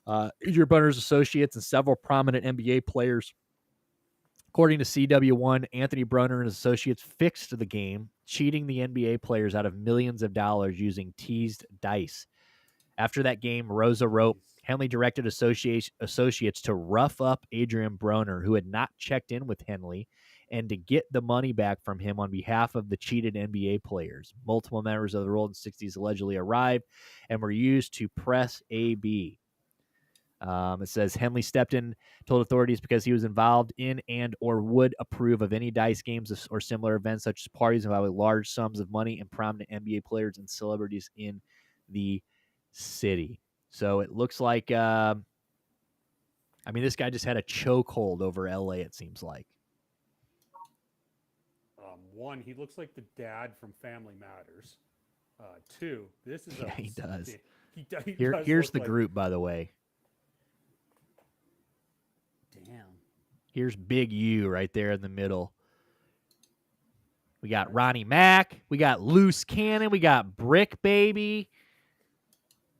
Adrian Broner's associates and several prominent NBA players. According to CW1, Anthony Broner and his associates fixed the game, cheating the NBA players out of millions of dollars using teased dice. After that game, Rosa wrote, Henley directed associates to rough up Adrian Broner, who had not checked in with Henley, and to get the money back from him on behalf of the cheated NBA players. Multiple members of the Rolling 60s allegedly arrived and were used to press AB. It says Henley stepped in, told authorities because he was involved in and or would approve of any dice games or similar events such as parties involving large sums of money and prominent NBA players and celebrities in the city. So it looks like, this guy just had a chokehold over LA, it seems like. One, he looks like the dad from Family Matters. Two, this is he does. He here's the group, by the way. Damn. Here's Big U right there in the middle. We got Ronnie Mack. We got Loose Cannon. We got Brick Baby.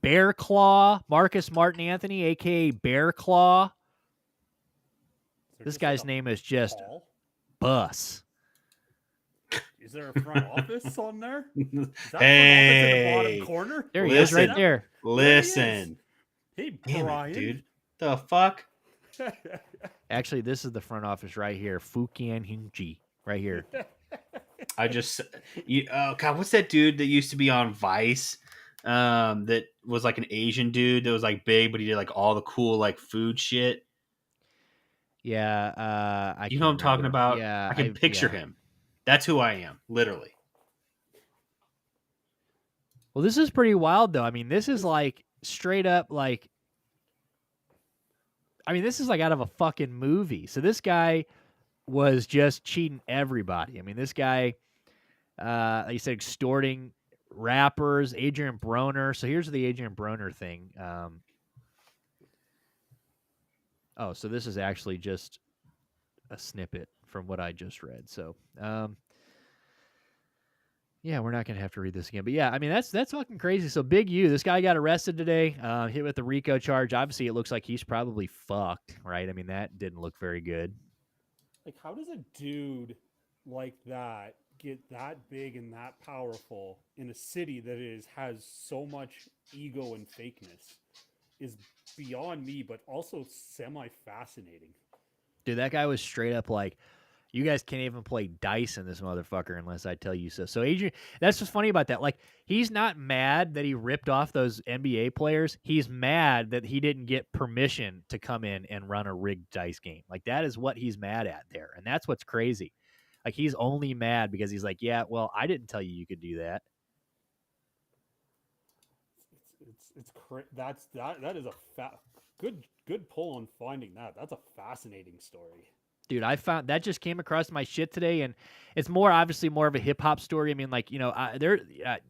Bear Claw. Marcus Martin Anthony, a.k.a. Bear Claw. This guy's name is just Paul? Bus. Is there a front office on there? Is that hey, front office in the bottom corner? There he is right there. Listen. Hey, Damn Brian. it, dude. The fuck? Actually, this is the front office right here. Fukian Hingji, right here. God, what's that dude that used to be on Vice? That was like an Asian dude that was like big, but he did like all the cool like food shit. Yeah, you know what I'm talking about? Yeah, I can picture him. That's who I am, literally. Well, this is pretty wild, though. I mean, this is like straight up like. This is like out of a fucking movie. So this guy was just cheating everybody. I mean, this guy, like you said, extorting rappers, Adrian Broner. So here's the Adrian Broner thing. So this is actually just a snippet from what I just read. So, yeah, we're not going to have to read this again. But yeah, that's fucking crazy. So Big U, this guy got arrested today, hit with the RICO charge. Obviously, it looks like he's probably fucked, right? That didn't look very good. Like, how does a dude like that get that big and that powerful in a city that has so much ego and fakeness is beyond me, but also semi fascinating. Dude, that guy was straight up like, you guys can't even play dice in this motherfucker unless I tell you so. So Adrian, that's what's funny about that. Like, he's not mad that he ripped off those NBA players. He's mad that he didn't get permission to come in and run a rigged dice game. Like, that is what he's mad at there. And that's what's crazy. Like, he's only mad because he's like, yeah, well, I didn't tell you could do that. That is a good pull on finding that. That's a fascinating story. Dude, I found that just came across my shit today, and it's obviously more of a hip hop story. I mean, like,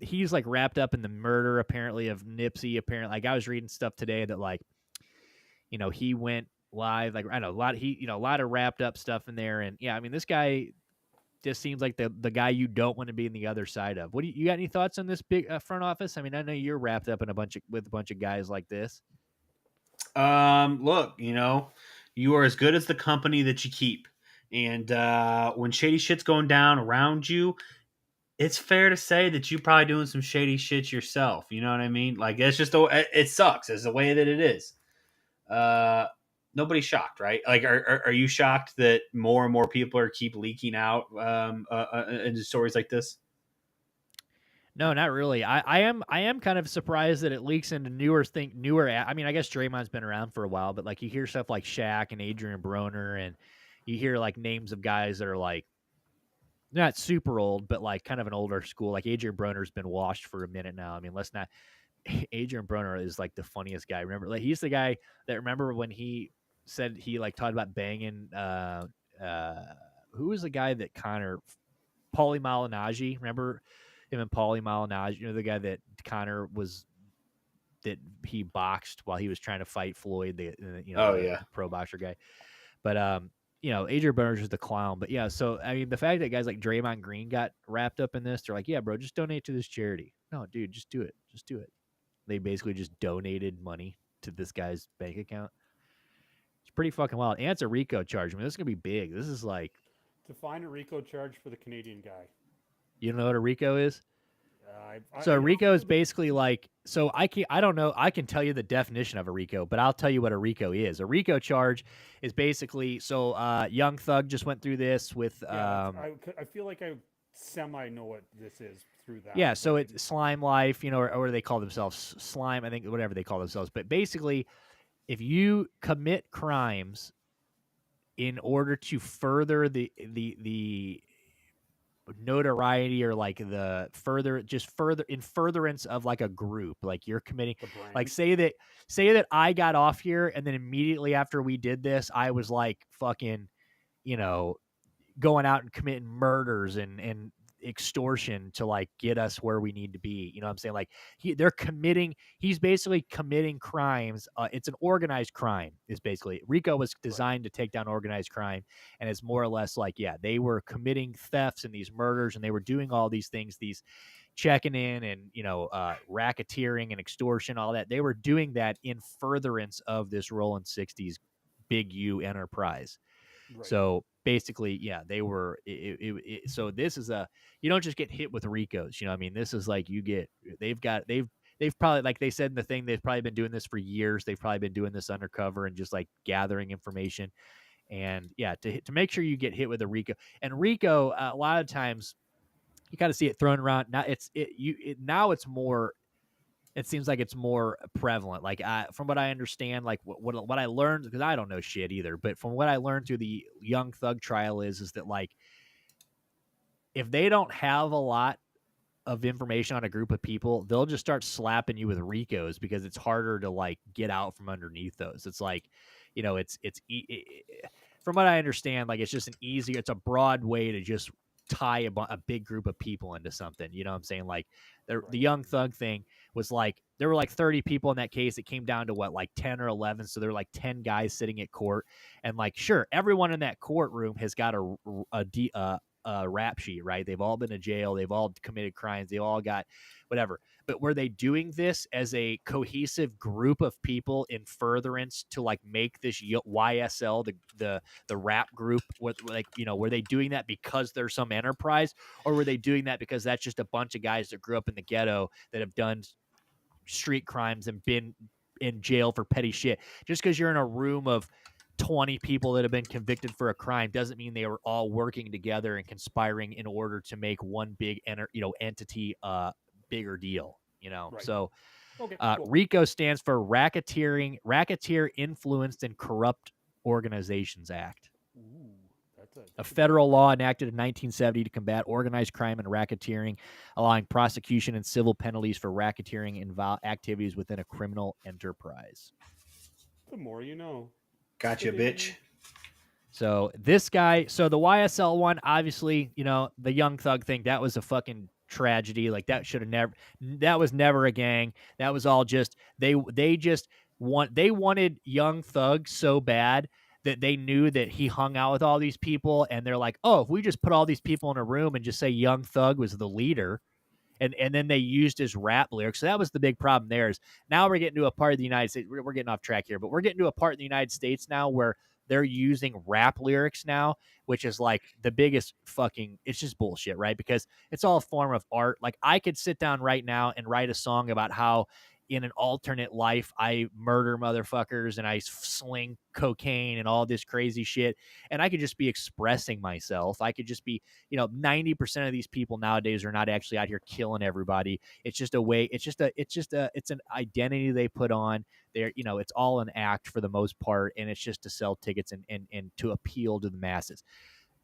he's like wrapped up in the murder apparently of Nipsey. Apparently, like, I was reading stuff today that, like, he went live, like, I don't know, a lot of wrapped up stuff in there, and yeah, I mean, this guy just seems like the guy you don't want to be in the other side of. What do you got any thoughts on this big front office? I mean, I know you're wrapped up in with a bunch of guys like this. Look, you are as good as the company that you keep. And when shady shit's going down around you, it's fair to say that you're probably doing some shady shit yourself. You know what I mean? Like, it's just it sucks. It's the way that it is. Nobody's shocked, right? Like, are you shocked that more and more people keep leaking out into stories like this? No, not really. I am kind of surprised that it leaks into newer. I mean, I guess Draymond's been around for a while, but like, you hear stuff like Shaq and Adrian Broner, and you hear like names of guys that are like not super old, but like kind of an older school. Like, Adrian Broner's been washed for a minute now. I mean, let's not. Adrian Broner is like the funniest guy. Remember, like, he's the guy that, remember when he said he like talked about banging. Who was the guy that Connor, Paulie Malignaggi? Remember him and Paulie Malignaggi? The guy that Connor was, that he boxed while he was trying to fight Floyd, Oh, the yeah. pro boxer guy. But Adrian Broner's just the clown. But yeah, so I mean, the fact that guys like Draymond Green got wrapped up in this, they're like, yeah, bro, just donate to this charity. No, dude, just do it. Just do it. They basically just donated money to this guy's bank account. It's pretty fucking wild. And it's a RICO charge. I mean, this is gonna be big. This is like, Define a RICO charge for the Canadian guy. you don't know what a RICO is? So I a know RICO is basically like, so I don't know, I can tell you the definition of a RICO, but I'll tell you what a RICO is. A RICO charge is basically, so Young Thug just went through this with I feel like I semi know what this is through that. yeah, so it's Slime Life, or they call themselves Slime, I think, whatever they call themselves. But basically, if you commit crimes in order to further the notoriety, or like the further in furtherance of like a group, like you're committing, the brand. like say that I got off here, and then immediately after we did this, I was like fucking, going out and committing murders and extortion to like get us where we need to be. You know what I'm saying? Like, he's basically committing crimes. It's an organized crime is basically, RICO was designed to take down organized crime. And it's more or less like, yeah, they were committing thefts and these murders, and they were doing all these things, these checking in and, racketeering and extortion, all that. They were doing that in furtherance of this Rolling 60s big U enterprise. Right. So basically, yeah, they were. So this is you don't just get hit with RICOs. You know what I mean? This is like they've probably, like they said in the thing, they've probably been doing this for years. They've probably been doing this undercover and just like gathering information. And yeah, to make sure you get hit with a RICO. And RICO, a lot of times you kind of see it thrown around. Now now it's more. It seems like it's more prevalent. Like, from what I understand, like what I learned, because I don't know shit either, but from what I learned through the Young Thug trial is that, like, if they don't have a lot of information on a group of people, they'll just start slapping you with RICOs because it's harder to like get out from underneath those. It's like, from what I understand, like, it's just it's a broad way to just tie a big group of people into something. You know what I'm saying? Like, the Young Thug thing was like, there were like 30 people in that case. It came down to what, like 10 or 11. So there were like 10 guys sitting at court, and like, sure, everyone in that courtroom has got a rap sheet, right? They've all been to jail. They've all committed crimes. They all got whatever. But were they doing this as a cohesive group of people in furtherance to like make this YSL the rap group? Like, you know, were they doing that because there's some enterprise, or were they doing that because that's just a bunch of guys that grew up in the ghetto that have done street crimes and been in jail for petty shit? Just because you're in a room of 20 people that have been convicted for a crime doesn't mean they were all working together and conspiring in order to make one big entity bigger deal, you know. Right. So Okay. Cool. RICO stands for Racketeer Influenced and Corrupt Organizations Act, Ooh, that's a a federal law enacted in 1970 to combat organized crime and racketeering, allowing prosecution and civil penalties for racketeering activities within a criminal enterprise. The more you know. Gotcha, bitch. So this guy, so the YSL one, obviously, you know, the Young Thug thing, that was a fucking tragedy. Like that should have never, that was never a gang. That was all just, they wanted Young Thug so bad that they knew that he hung out with all these people. And they're like, oh, if we just put all these people in a room and just say Young Thug was the leader, and then they used his rap lyrics. So that was the big problem there. Is now we're getting to a part of the United States. We're getting off track here, but we're getting to a part in the United States now where they're using rap lyrics now, which is like the biggest fucking, it's just bullshit, right? Because it's all a form of art. Like I could sit down right now and write a song about how in an alternate life I murder motherfuckers and I sling cocaine and all this crazy shit, and I could just be expressing myself. I could just be, you know, 90% of these people nowadays are not actually out here killing everybody. It's just a way, it's an identity they put on. They're, you know, it's all an act for the most part, and it's just to sell tickets and to appeal to the masses.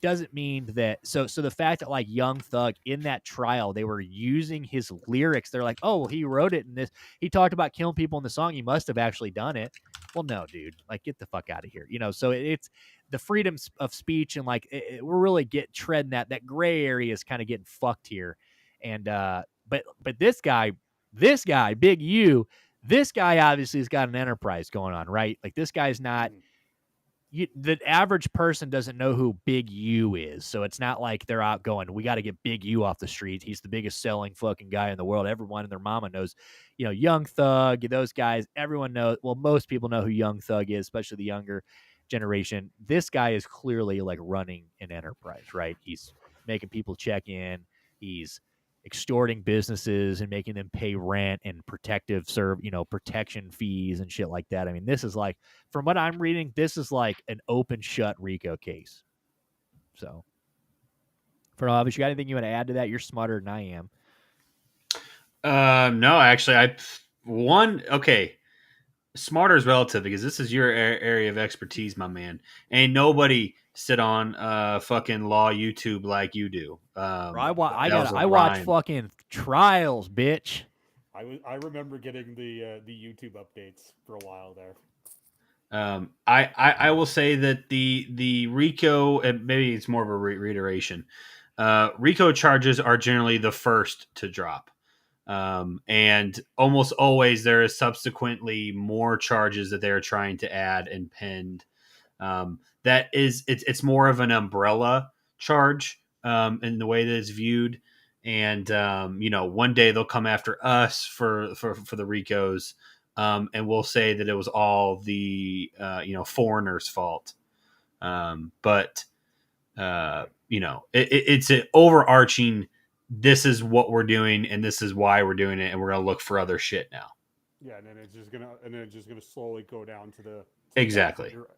Doesn't mean that, so the fact that like Young Thug in that trial, they were using his lyrics. They're like, oh, well, he wrote it in this, he talked about killing people in the song, he must have actually done it. Well, no, dude, like get the fuck out of here, you know. So it's the freedom of speech, and like we're really treading that gray area is kind of getting fucked here. And but this guy Big U, this guy obviously has got an enterprise going on, right? Like this guy's not, the average person doesn't know who Big U is. So it's not like they're out going, we got to get Big U off the street. He's the biggest selling fucking guy in the world. Everyone and their mama knows, you know, Young Thug, those guys, everyone knows. Well, most people know who Young Thug is, especially the younger generation. This guy is clearly like running an enterprise, right? He's making people check in. He's extorting businesses and making them pay rent and protection fees and shit like that. I mean, this is like, from what I'm reading, this is like an open shut RICO case. So, Fernald, you got anything you want to add to that? You're smarter than I am. No, actually, okay. Smarter is relative because this is your area of expertise, my man. Ain't nobody sit on fucking law YouTube like you do. I watch fucking trials, bitch. I remember getting the YouTube updates for a while there. I will say that the RICO, and maybe it's more of a reiteration. RICO charges are generally the first to drop. And almost always there is subsequently more charges that they're trying to add and pend. It's more of an umbrella charge in the way that it's viewed. And one day they'll come after us for the RICOs, and we'll say that it was all the foreigners' fault. But it's an overarching, this is what we're doing and this is why we're doing it, and we're gonna look for other shit now. Yeah, and then it's just gonna slowly go down to exactly. You're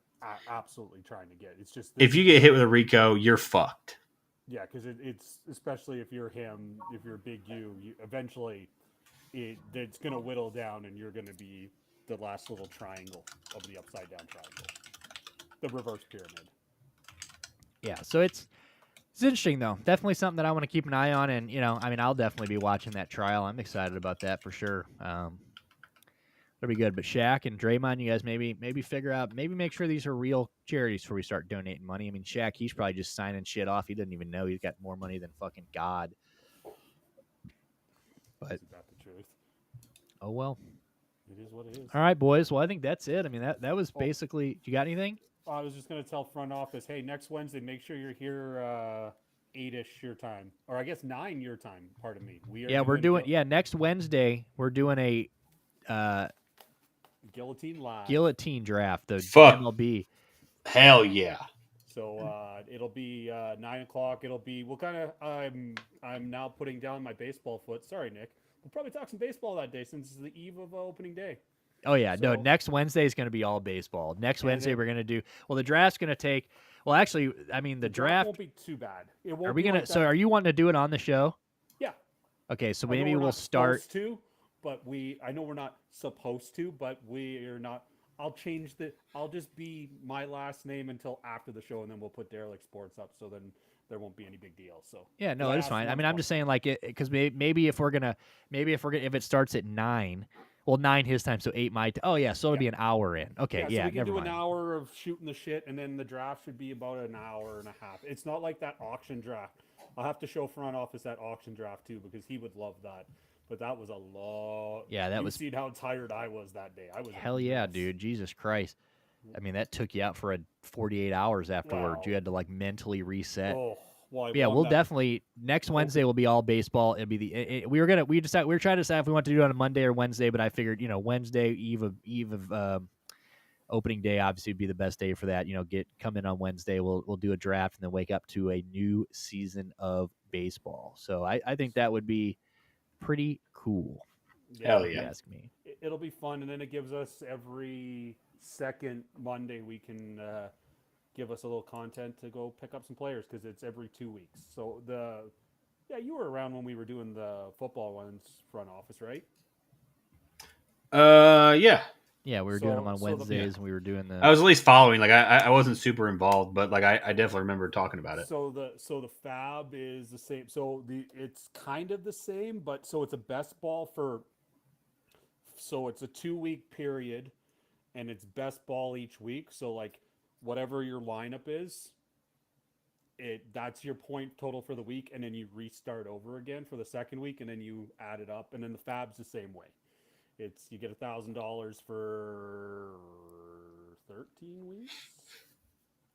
absolutely trying to get. It's just if you get hit with a RICO, you're fucked. Yeah, because it's especially if you're him, if you're Big U, eventually it's gonna whittle down, and you're gonna be the last little triangle of the upside down triangle, the reverse pyramid. Yeah, so it's interesting, though. Definitely something that I want to keep an eye on. And, I'll definitely be watching that trial. I'm excited about that for sure. It'll be good. But Shaq and Draymond, you guys maybe figure out, maybe make sure these are real charities before we start donating money. I mean, Shaq, he's probably just signing shit off. He doesn't even know he's got more money than fucking God. But isn't that the truth? Oh, well. It is what it is. All right, boys. Well, I think that's it. I mean, that was basically, you got anything? I was just going to tell front office, hey, next Wednesday, make sure you're here 8-ish your time, or I guess 9 your time. Pardon me. We are Yeah, we're doing. Gil- Yeah, next Wednesday we're doing a uh, Guillotine Live. guillotine draft. The Fuck. MLB. Hell yeah. So it'll be 9 o'clock. It'll be we'll kind of. I'm now putting down my baseball foot. Sorry, Nick. We'll probably talk some baseball that day since it's the eve of opening day. Oh yeah, no. So- Next Wednesday is going to be all baseball. Next And Wednesday then- we're going to do. Well, the draft's going to take. Well, actually, I mean the draft. won't be too bad. It won't Are we be gonna? like So that- are you wanting to do it on the show? Yeah. Okay, so I know maybe we're we'll not start. supposed to, but I know we're not supposed to, but we're not. I'll just be my last name until after the show, and then we'll put Derelict Sports up. So then there won't be any big deal. So Yeah, no, I it's asked fine. I one mean, I'm just saying, question. like, because maybe if we're gonna, if it starts at 9, well, 9 his time, so 8 my. Oh yeah, so it'll be an hour in. Okay, So we can never do mind. an hour of shooting the shit, and then the draft should be about an hour and a half. It's not like that auction draft. I'll have to show front office that auction draft too because he would love that. But that was a lot. Yeah, that you was- seen how tired I was that day. I was a Hell yeah, mess. dude! Jesus Christ! I mean, that took you out for 48 hours afterwards. Wow. You had to like mentally reset. Oh, well, I But yeah, won we'll that. definitely next Wednesday will be all baseball. It'll be we were trying to decide if we want to do it on a Monday or Wednesday, but I figured Wednesday eve of opening day obviously would be the best day for that. Come in on Wednesday. We'll do a draft and then wake up to a new season of baseball. So I think that would be pretty cool. Hell If you yeah. ask me. It'll be fun, and then it gives us every second Monday we can give us a little content to go pick up some players because it's every 2 weeks. So you were around when we were doing the football ones front office, right? Yeah. Yeah, we were doing them So- on so the- Wednesdays, and we were doing the. I was at least following. Like I wasn't super involved, but like I definitely remember talking about it. So the fab is the same. So it's kind of the same, but so it's a best ball for. So it's a 2 week period, and it's best ball each week. So like whatever your lineup is, that's your point total for the week, and then you restart over again for the second week, and then you add it up, and then the fab's the same way. You get $1,000 for 13 weeks.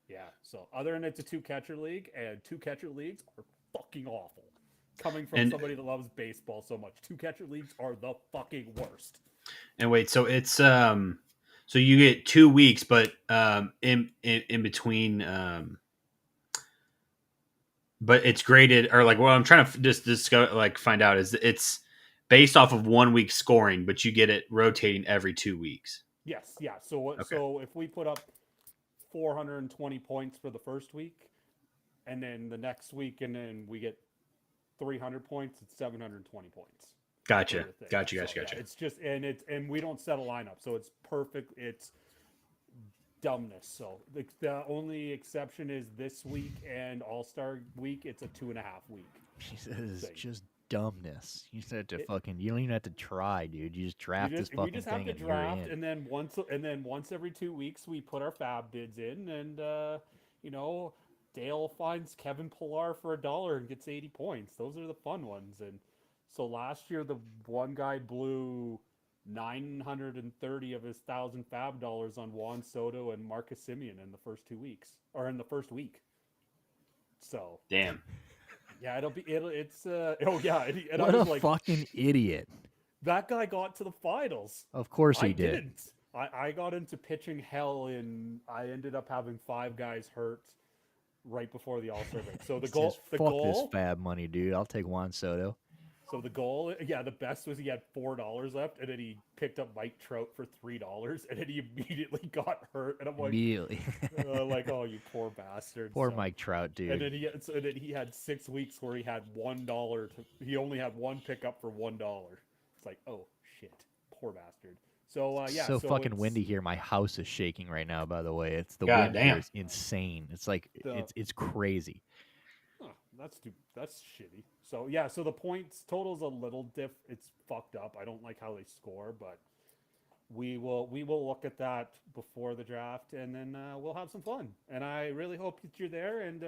Yeah. So other than it's a 2-catcher league, and 2-catcher leagues are fucking awful. Coming from And- somebody that loves baseball so much, 2-catcher leagues are the fucking worst. And wait, so it's so you get 2 weeks, but in between but it's graded, or like what I'm trying to just discover, like find out, is it's based off of 1 week scoring, but you get it rotating every 2 weeks. Yes. Yeah. So Okay. so if we put up 420 points for the first week, and then the next week, and then we get 300 points, it's 720 points. Gotcha. for the thing. Gotcha. So, Gotcha. yeah, Gotcha. it's just and we don't set a lineup, so it's perfect. It's dumbness. So the only exception is this week and All-Star week. It's a 2.5 week. That is thing. just dumbness. You said to fucking. You don't even have to try, dude. You just draft We this just, fucking we just have thing to and you're draft, in. and then once every 2 weeks we put our fab bids in, and Dale finds Kevin Pillar for $1 and gets 80 points. Those are the fun ones. And so last year the one guy blew 930 of his 1,000 fab dollars on Juan Soto and Marcus Simeon in the first 2 weeks, or in the first week. So Damn. yeah, it's oh yeah, and I What a was like, fucking idiot! that guy got to the finals. Of course he I did. didn't. I got into pitching hell, and I ended up having 5 guys hurt right before the All-Star break. So the It's goal, just, the fuck goal, this fab money, dude. I'll take Juan Soto. so the goal, yeah, the best was he had $4 left, and then he picked up Mike Trout for $3, and then he immediately got hurt, and I'm like, Immediately. oh, you poor bastard. Poor So- Mike Trout, dude. And then he had 6 weeks where he had $1. He only had one pickup for $1. It's like, oh shit, poor bastard. So yeah, so fucking it's- windy here. My house is shaking right now. By the way, it's the God wind here damn. is insane. It's like The- it's crazy. Huh, that's shitty. So yeah, so the points total's a little it's fucked up. I don't like how they score, but we will look at that before the draft, and then we'll have some fun. And I really hope that you're there, and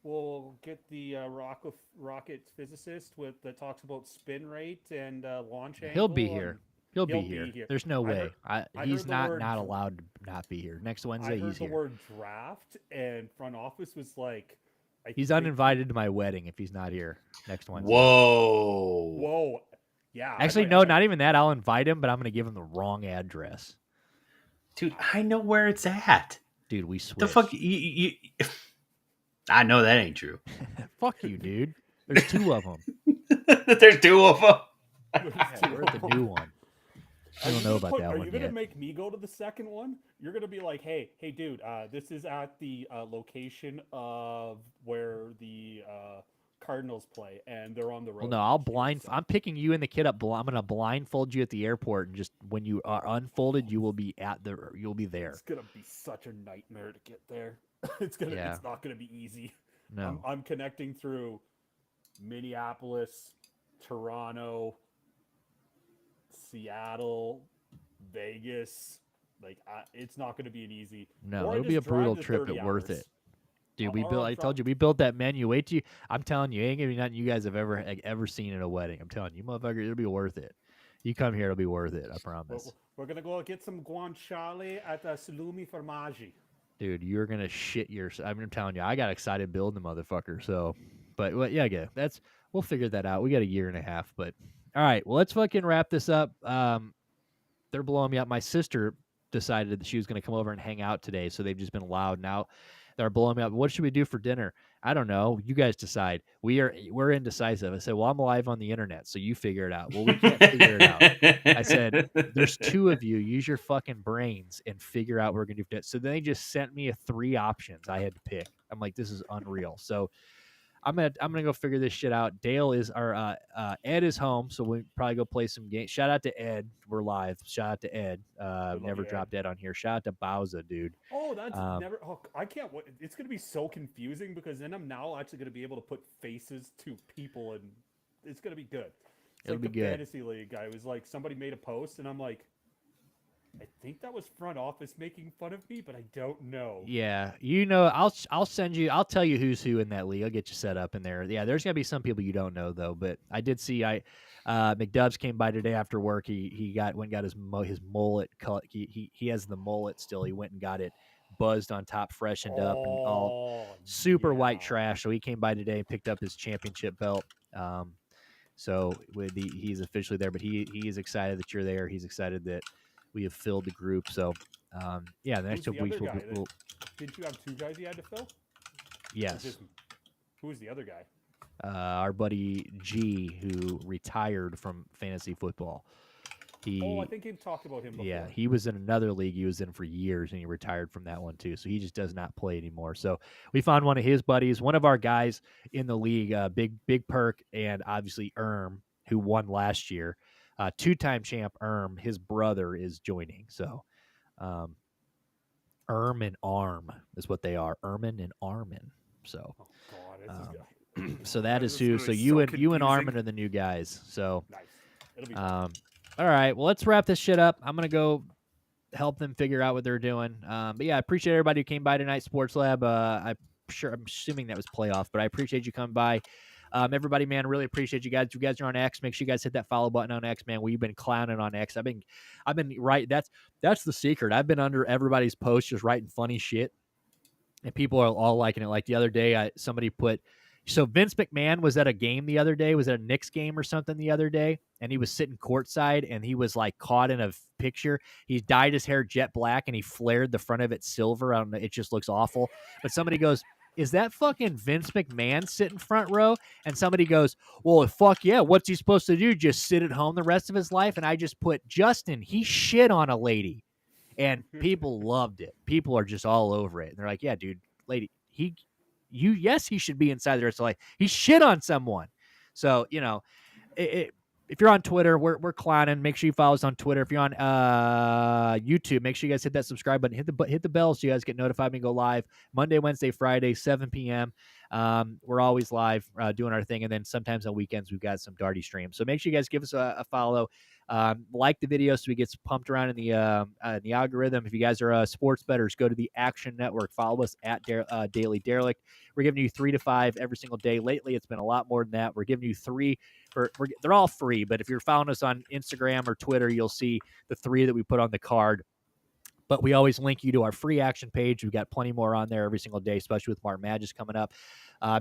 we'll get the rocket physicist that talks about spin rate and launch angle. He'll be here. and He'll he'll be be here. here. There's no I way. heard- I He's heard the not word allowed to not be here. Next Wednesday, I heard he's the here. word draft, and front office was like, He's think uninvited to my wedding if he's not here next Wednesday. Whoa. Whoa. Yeah. Actually, no, not even that. I'll invite him, but I'm going to give him the wrong address. Dude, I know where it's at. Dude, we switched. The fuck? I know that ain't true. Fuck you, dude. There's 2 of them. There's 2 of them. Yeah, we're at the new one. I don't know about that Are one you gonna yet. make me go to the second one? You're gonna be like, hey, dude, this is at the location of where the Cardinals play, and they're on the road. Well, no, I'll blind. I'm picking you and the kid up. I'm gonna blindfold you at the airport, and just when you are unfolded, you will be You'll be there. It's gonna be such a nightmare to get there. It's not gonna be easy. No, I'm connecting through Minneapolis, Toronto, Seattle, Vegas. Like, it's not going to be an easy. no, Or I it'll be a just drive brutal the trip, 30 but worth hours. it, dude. I told you, we built that menu. Wait till you. I'm telling you, it ain't gonna be nothing you guys have ever seen at a wedding. I'm telling you, motherfucker, it'll be worth it. You come here, it'll be worth it. I promise. We're gonna go get some guanciale at Salumi Formaggi. Dude, you're gonna shit yourself. I'm telling you, I got excited building the motherfucker. So, but yeah, we'll figure that out. We got a year and a half, but all right. Well, let's fucking wrap this up. They're blowing me up. My sister decided that she was gonna come over and hang out today, so they've just been loud now. They're blowing me up. What should we do for dinner? I don't know. You guys decide. We're indecisive. I said, well, I'm live on the internet, so you figure it out. Well, we can't figure it out. I said, there's 2 of you. Use your fucking brains and figure out what we're gonna do. So then they just sent me 3 options I had to pick. I'm like, this is unreal. So I'm gonna go figure this shit out. Dale is Ed is home, so we probably go play some games. Shout out to Ed. We're live. Shout out to Ed. Never dropped Ed on here. Shout out to Bowza, dude. Oh, that's never. Oh, I can't wait. It's gonna be so confusing because then I'm now actually gonna be able to put faces to people, and it's gonna be good. It's It'll like be the good. fantasy league guy was like, somebody made a post, and I'm like, I think that was front office making fun of me, but I don't know. Yeah, I'll send you. I'll tell you who's who in that league. I'll get you set up in there. Yeah, there's gonna be some people you don't know though. But I did see McDubs came by today after work. He got his mullet cut. He has the mullet still. He went and got it buzzed on top, freshened up, and all super white trash. So he came by today and picked up his championship belt. So he's officially there. But he is excited that you're there. He's excited that we have filled the group. So, the next couple weeks we'll. Didn't you have 2 guys you had to fill? Yes. Who was the other guy? Our buddy G, who retired from fantasy football. I think you've talked about him before. Yeah, he was in another league he was in for years, and he retired from that one too. So he just does not play anymore. So we found one of his buddies, one of our guys in the league, Big Perk, and obviously who won last year. 2-time champ his brother is joining. So and Arm is what they are. Ermin and Armin. So so that is who. So you and Armin are the new guys. So nice. It'll be fun. All right. Well, let's wrap this shit up. I'm gonna go help them figure out what they're doing. But yeah, I appreciate everybody who came by tonight, Sports Lab. I'm assuming that was playoff, but I appreciate you coming by. Everybody, man, really appreciate you guys. If you guys are on X, make sure you guys hit that follow button on X, man. We've been clowning on X. I've been right. That's the secret. I've been under everybody's posts just writing funny shit, and people are all liking it. Like the other day, somebody put. So Vince McMahon was at a game the other day. Was at a Knicks game or something the other day, and he was sitting courtside, and he was like caught in a picture. He dyed his hair jet black, and he flared the front of it silver. I don't know. It just looks awful. But somebody goes, is that fucking Vince McMahon sitting front row? And somebody goes, well, fuck yeah. What's he supposed to do? Just sit at home the rest of his life? And I just put, Justin, he shit on a lady. And people loved it. People are just all over it. And they're like, yeah, dude, lady, yes, he should be inside the rest of life. He shit on someone. So, if you're on Twitter, we're clowning. Make sure you follow us on Twitter. If you're on YouTube, make sure you guys hit that subscribe button. Hit the bell so you guys get notified when we go live Monday, Wednesday, Friday, 7 p.m. We're always live doing our thing, and then sometimes on weekends we've got some Darty streams. So make sure you guys give us a follow. Like the video so we get pumped around in the algorithm. If you guys are sports bettors, go to the Action Network. Follow us at Daily Derelict. We're giving you 3 to 5 every single day. Lately, it's been a lot more than that. We're giving you 3. They're all free, but if you're following us on Instagram or Twitter, you'll see the 3 that we put on the card. But we always link you to our free action page. We've got plenty more on there every single day, especially with March Madness coming up.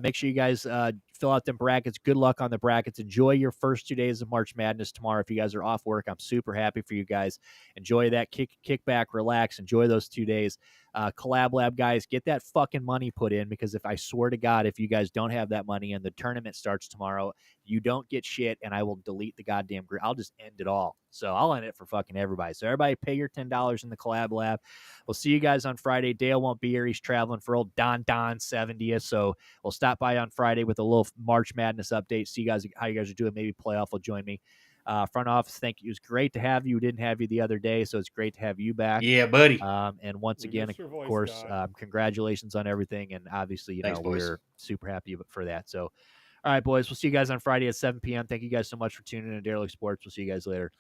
Make sure you guys fill out them brackets. Good luck on the brackets. Enjoy your first 2 days of March Madness tomorrow. If you guys are off work, I'm super happy for you guys. Enjoy that. Kick back, relax. Enjoy those 2 days. Collab Lab guys, get that fucking money put in, because if I swear to God, if you guys don't have that money and the tournament starts tomorrow, you don't get shit, and I will delete the goddamn group. I'll just end it all. So I'll end it for fucking everybody. So everybody pay your $10 in the Collab Lab. We'll see you guys on Friday. Dale won't be here. He's traveling for old Don 70th. So we'll stop by on Friday with a little March Madness update. See you guys, how you guys are doing. Maybe playoff will join me. Front office, thank you. It was great to have you. We didn't have you the other day, so it's great to have you back. Yeah, buddy. And once again, of course, congratulations on everything. And obviously, Thanks, we're super happy for that. So, all right, boys, we'll see you guys on Friday at 7 p.m. Thank you guys so much for tuning in to Derelict Sports. We'll see you guys later.